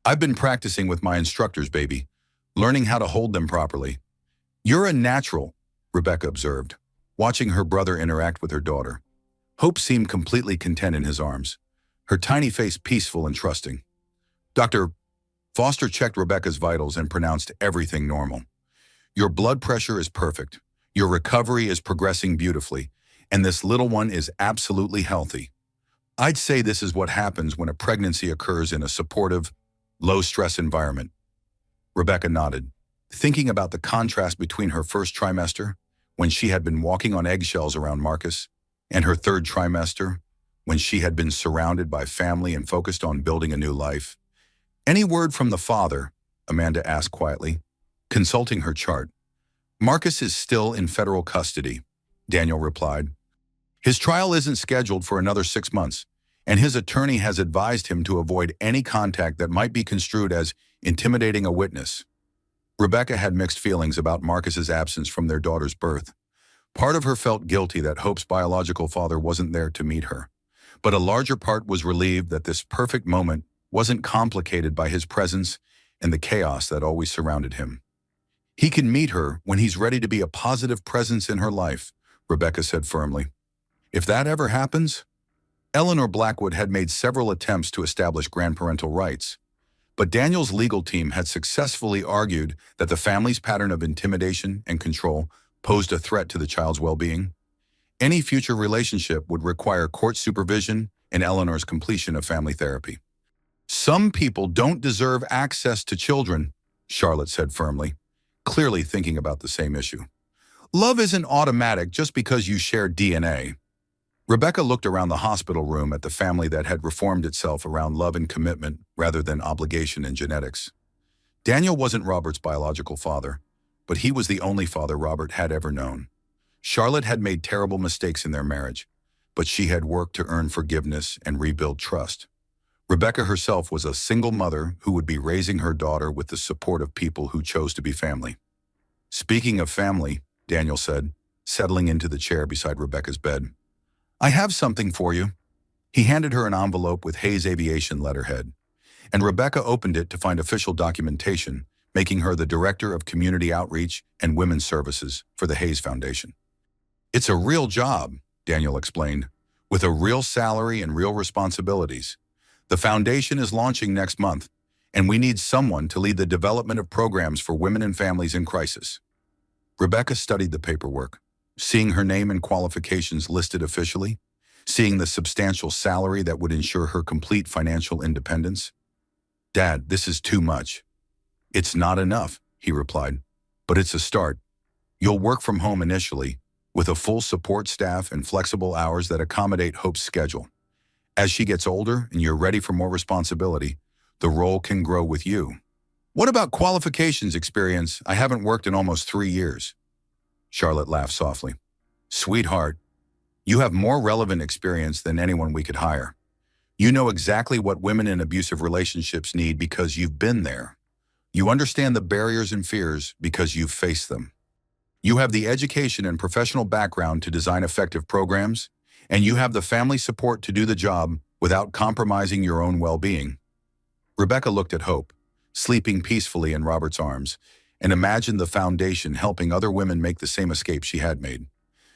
I've been practicing with my instructors, baby, learning how to hold them properly. You're a natural, Rebecca observed, watching her brother interact with her daughter. Hope seemed completely content in his arms, her tiny face peaceful and trusting. Dr. Foster checked Rebecca's vitals and pronounced everything normal. Your blood pressure is perfect. Your recovery is progressing beautifully, and this little one is absolutely healthy. I'd say this is what happens when a pregnancy occurs in a supportive, low-stress environment. Rebecca nodded, thinking about the contrast between her first trimester, when she had been walking on eggshells around Marcus, and her third trimester, when she had been surrounded by family and focused on building a new life. "Any word from the father?" Amanda asked quietly, consulting her chart. "Marcus is still in federal custody," Daniel replied. "His trial isn't scheduled for another 6 months, and his attorney has advised him to avoid any contact that might be construed as intimidating a witness." Rebecca had mixed feelings about Marcus's absence from their daughter's birth. Part of her felt guilty that Hope's biological father wasn't there to meet her, but a larger part was relieved that this perfect moment wasn't complicated by his presence and the chaos that always surrounded him. "He can meet her when he's ready to be a positive presence in her life," Rebecca said firmly. "If that ever happens..." Eleanor Blackwood had made several attempts to establish grandparental rights, but Daniel's legal team had successfully argued that the family's pattern of intimidation and control posed a threat to the child's well-being. Any future relationship would require court supervision and Eleanor's completion of family therapy. "Some people don't deserve access to children," Charlotte said firmly, clearly thinking about the same issue. "Love isn't automatic just because you share DNA." Rebecca looked around the hospital room at the family that had reformed itself around love and commitment rather than obligation and genetics. Daniel wasn't Robert's biological father, but he was the only father Robert had ever known. Charlotte had made terrible mistakes in their marriage, but she had worked to earn forgiveness and rebuild trust. Rebecca herself was a single mother who would be raising her daughter with the support of people who chose to be family. "Speaking of family," Daniel said, settling into the chair beside Rebecca's bed, "I have something for you." He handed her an envelope with Hayes Aviation letterhead, and Rebecca opened it to find official documentation, making her the Director of Community Outreach and Women's Services for the Hayes Foundation. "It's a real job," Daniel explained, "with a real salary and real responsibilities. The foundation is launching next month, and we need someone to lead the development of programs for women and families in crisis." Rebecca studied the paperwork, seeing her name and qualifications listed officially, seeing the substantial salary that would ensure her complete financial independence. "Dad, this is too much." "It's not enough," he replied, "but it's a start. You'll work from home initially, with a full support staff and flexible hours that accommodate Hope's schedule. As she gets older and you're ready for more responsibility, the role can grow with you." "What about qualifications experience? I haven't worked in almost 3 years." Charlotte laughed softly. "Sweetheart, you have more relevant experience than anyone we could hire. You know exactly what women in abusive relationships need because you've been there. You understand the barriers and fears because you've faced them. You have the education and professional background to design effective programs, and you have the family support to do the job without compromising your own well-being." Rebecca looked at Hope, sleeping peacefully in Robert's arms, and imagined the foundation helping other women make the same escape she had made.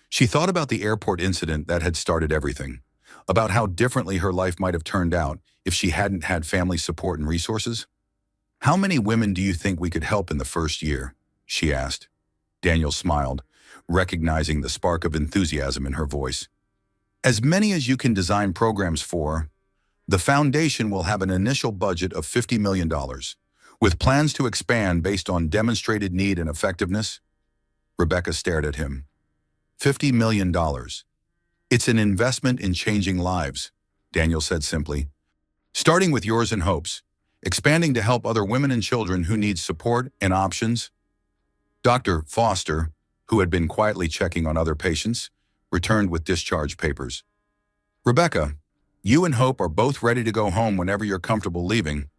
She thought about the airport incident that had started everything, about how differently her life might have turned out if she hadn't had family support and resources. "How many women do you think we could help in the first year?" she asked. Daniel smiled, recognizing the spark of enthusiasm in her voice. "As many as you can design programs for. The foundation will have an initial budget of $50 million, with plans to expand based on demonstrated need and effectiveness." Rebecca stared at him. $50 million. "It's an investment in changing lives," Daniel said simply. "Starting with yours and Hope's, expanding to help other women and children who need support and options." Dr. Foster, who had been quietly checking on other patients, returned with discharge papers. "Rebecca, you and Hope are both ready to go home whenever you're comfortable leaving."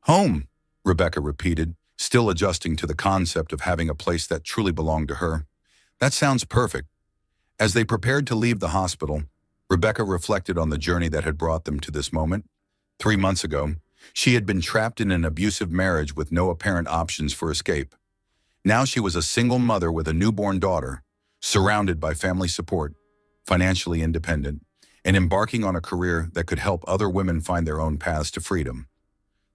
"Home," Rebecca repeated, still adjusting to the concept of having a place that truly belonged to her. "That sounds perfect." As they prepared to leave the hospital, Rebecca reflected on the journey that had brought them to this moment. 3 months ago, she had been trapped in an abusive marriage with no apparent options for escape. Now she was a single mother with a newborn daughter, surrounded by family support, financially independent, and embarking on a career that could help other women find their own paths to freedom.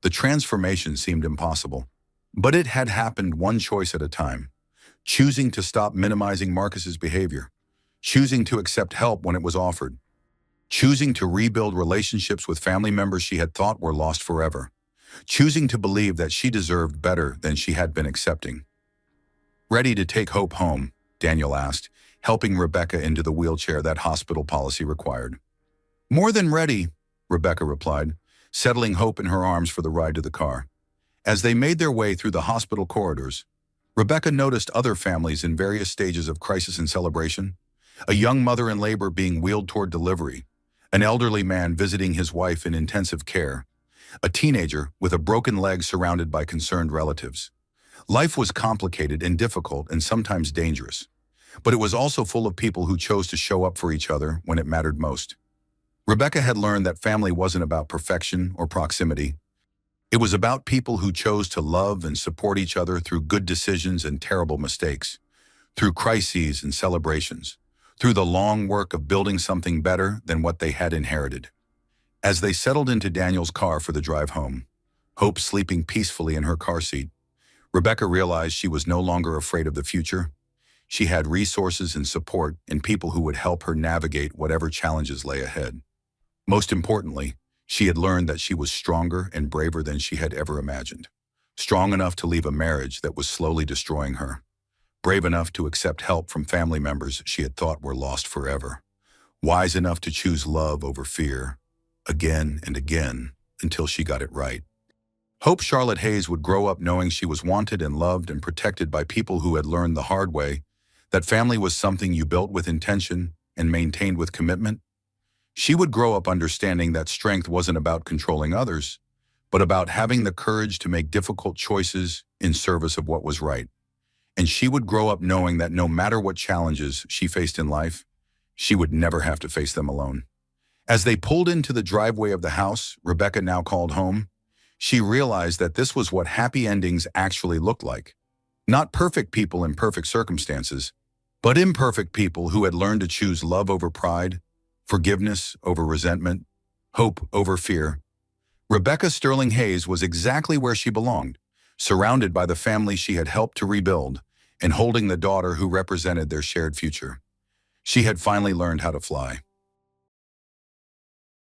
The transformation seemed impossible. But it had happened one choice at a time, choosing to stop minimizing Marcus's behavior, choosing to accept help when it was offered, choosing to rebuild relationships with family members she had thought were lost forever, choosing to believe that she deserved better than she had been accepting. "Ready to take Hope home?" Daniel asked, helping Rebecca into the wheelchair that hospital policy required. "More than ready," Rebecca replied, settling Hope in her arms for the ride to the car. As they made their way through the hospital corridors, Rebecca noticed other families in various stages of crisis and celebration. A young mother in labor being wheeled toward delivery, an elderly man visiting his wife in intensive care, a teenager with a broken leg surrounded by concerned relatives. Life was complicated and difficult and sometimes dangerous, but it was also full of people who chose to show up for each other when it mattered most. Rebecca had learned that family wasn't about perfection or proximity. It was about people who chose to love and support each other through good decisions and terrible mistakes, through crises and celebrations, through the long work of building something better than what they had inherited. As they settled into Daniel's car for the drive home, Hope sleeping peacefully in her car seat, Rebecca realized she was no longer afraid of the future. She had resources and support and people who would help her navigate whatever challenges lay ahead. Most importantly, she had learned that she was stronger and braver than she had ever imagined. Strong enough to leave a marriage that was slowly destroying her. Brave enough to accept help from family members she had thought were lost forever. Wise enough to choose love over fear, again and again, until she got it right. Hope Charlotte Hayes would grow up knowing she was wanted and loved and protected by people who had learned the hard way that family was something you built with intention and maintained with commitment. She would grow up understanding that strength wasn't about controlling others, but about having the courage to make difficult choices in service of what was right. And she would grow up knowing that no matter what challenges she faced in life, she would never have to face them alone. As they pulled into the driveway of the house Rebecca now called home, she realized that this was what happy endings actually looked like. Not perfect people in perfect circumstances, but imperfect people who had learned to choose love over pride, forgiveness over resentment, hope over fear. Rebecca Sterling Hayes was exactly where she belonged, surrounded by the family she had helped to rebuild and holding the daughter who represented their shared future. She had finally learned how to fly.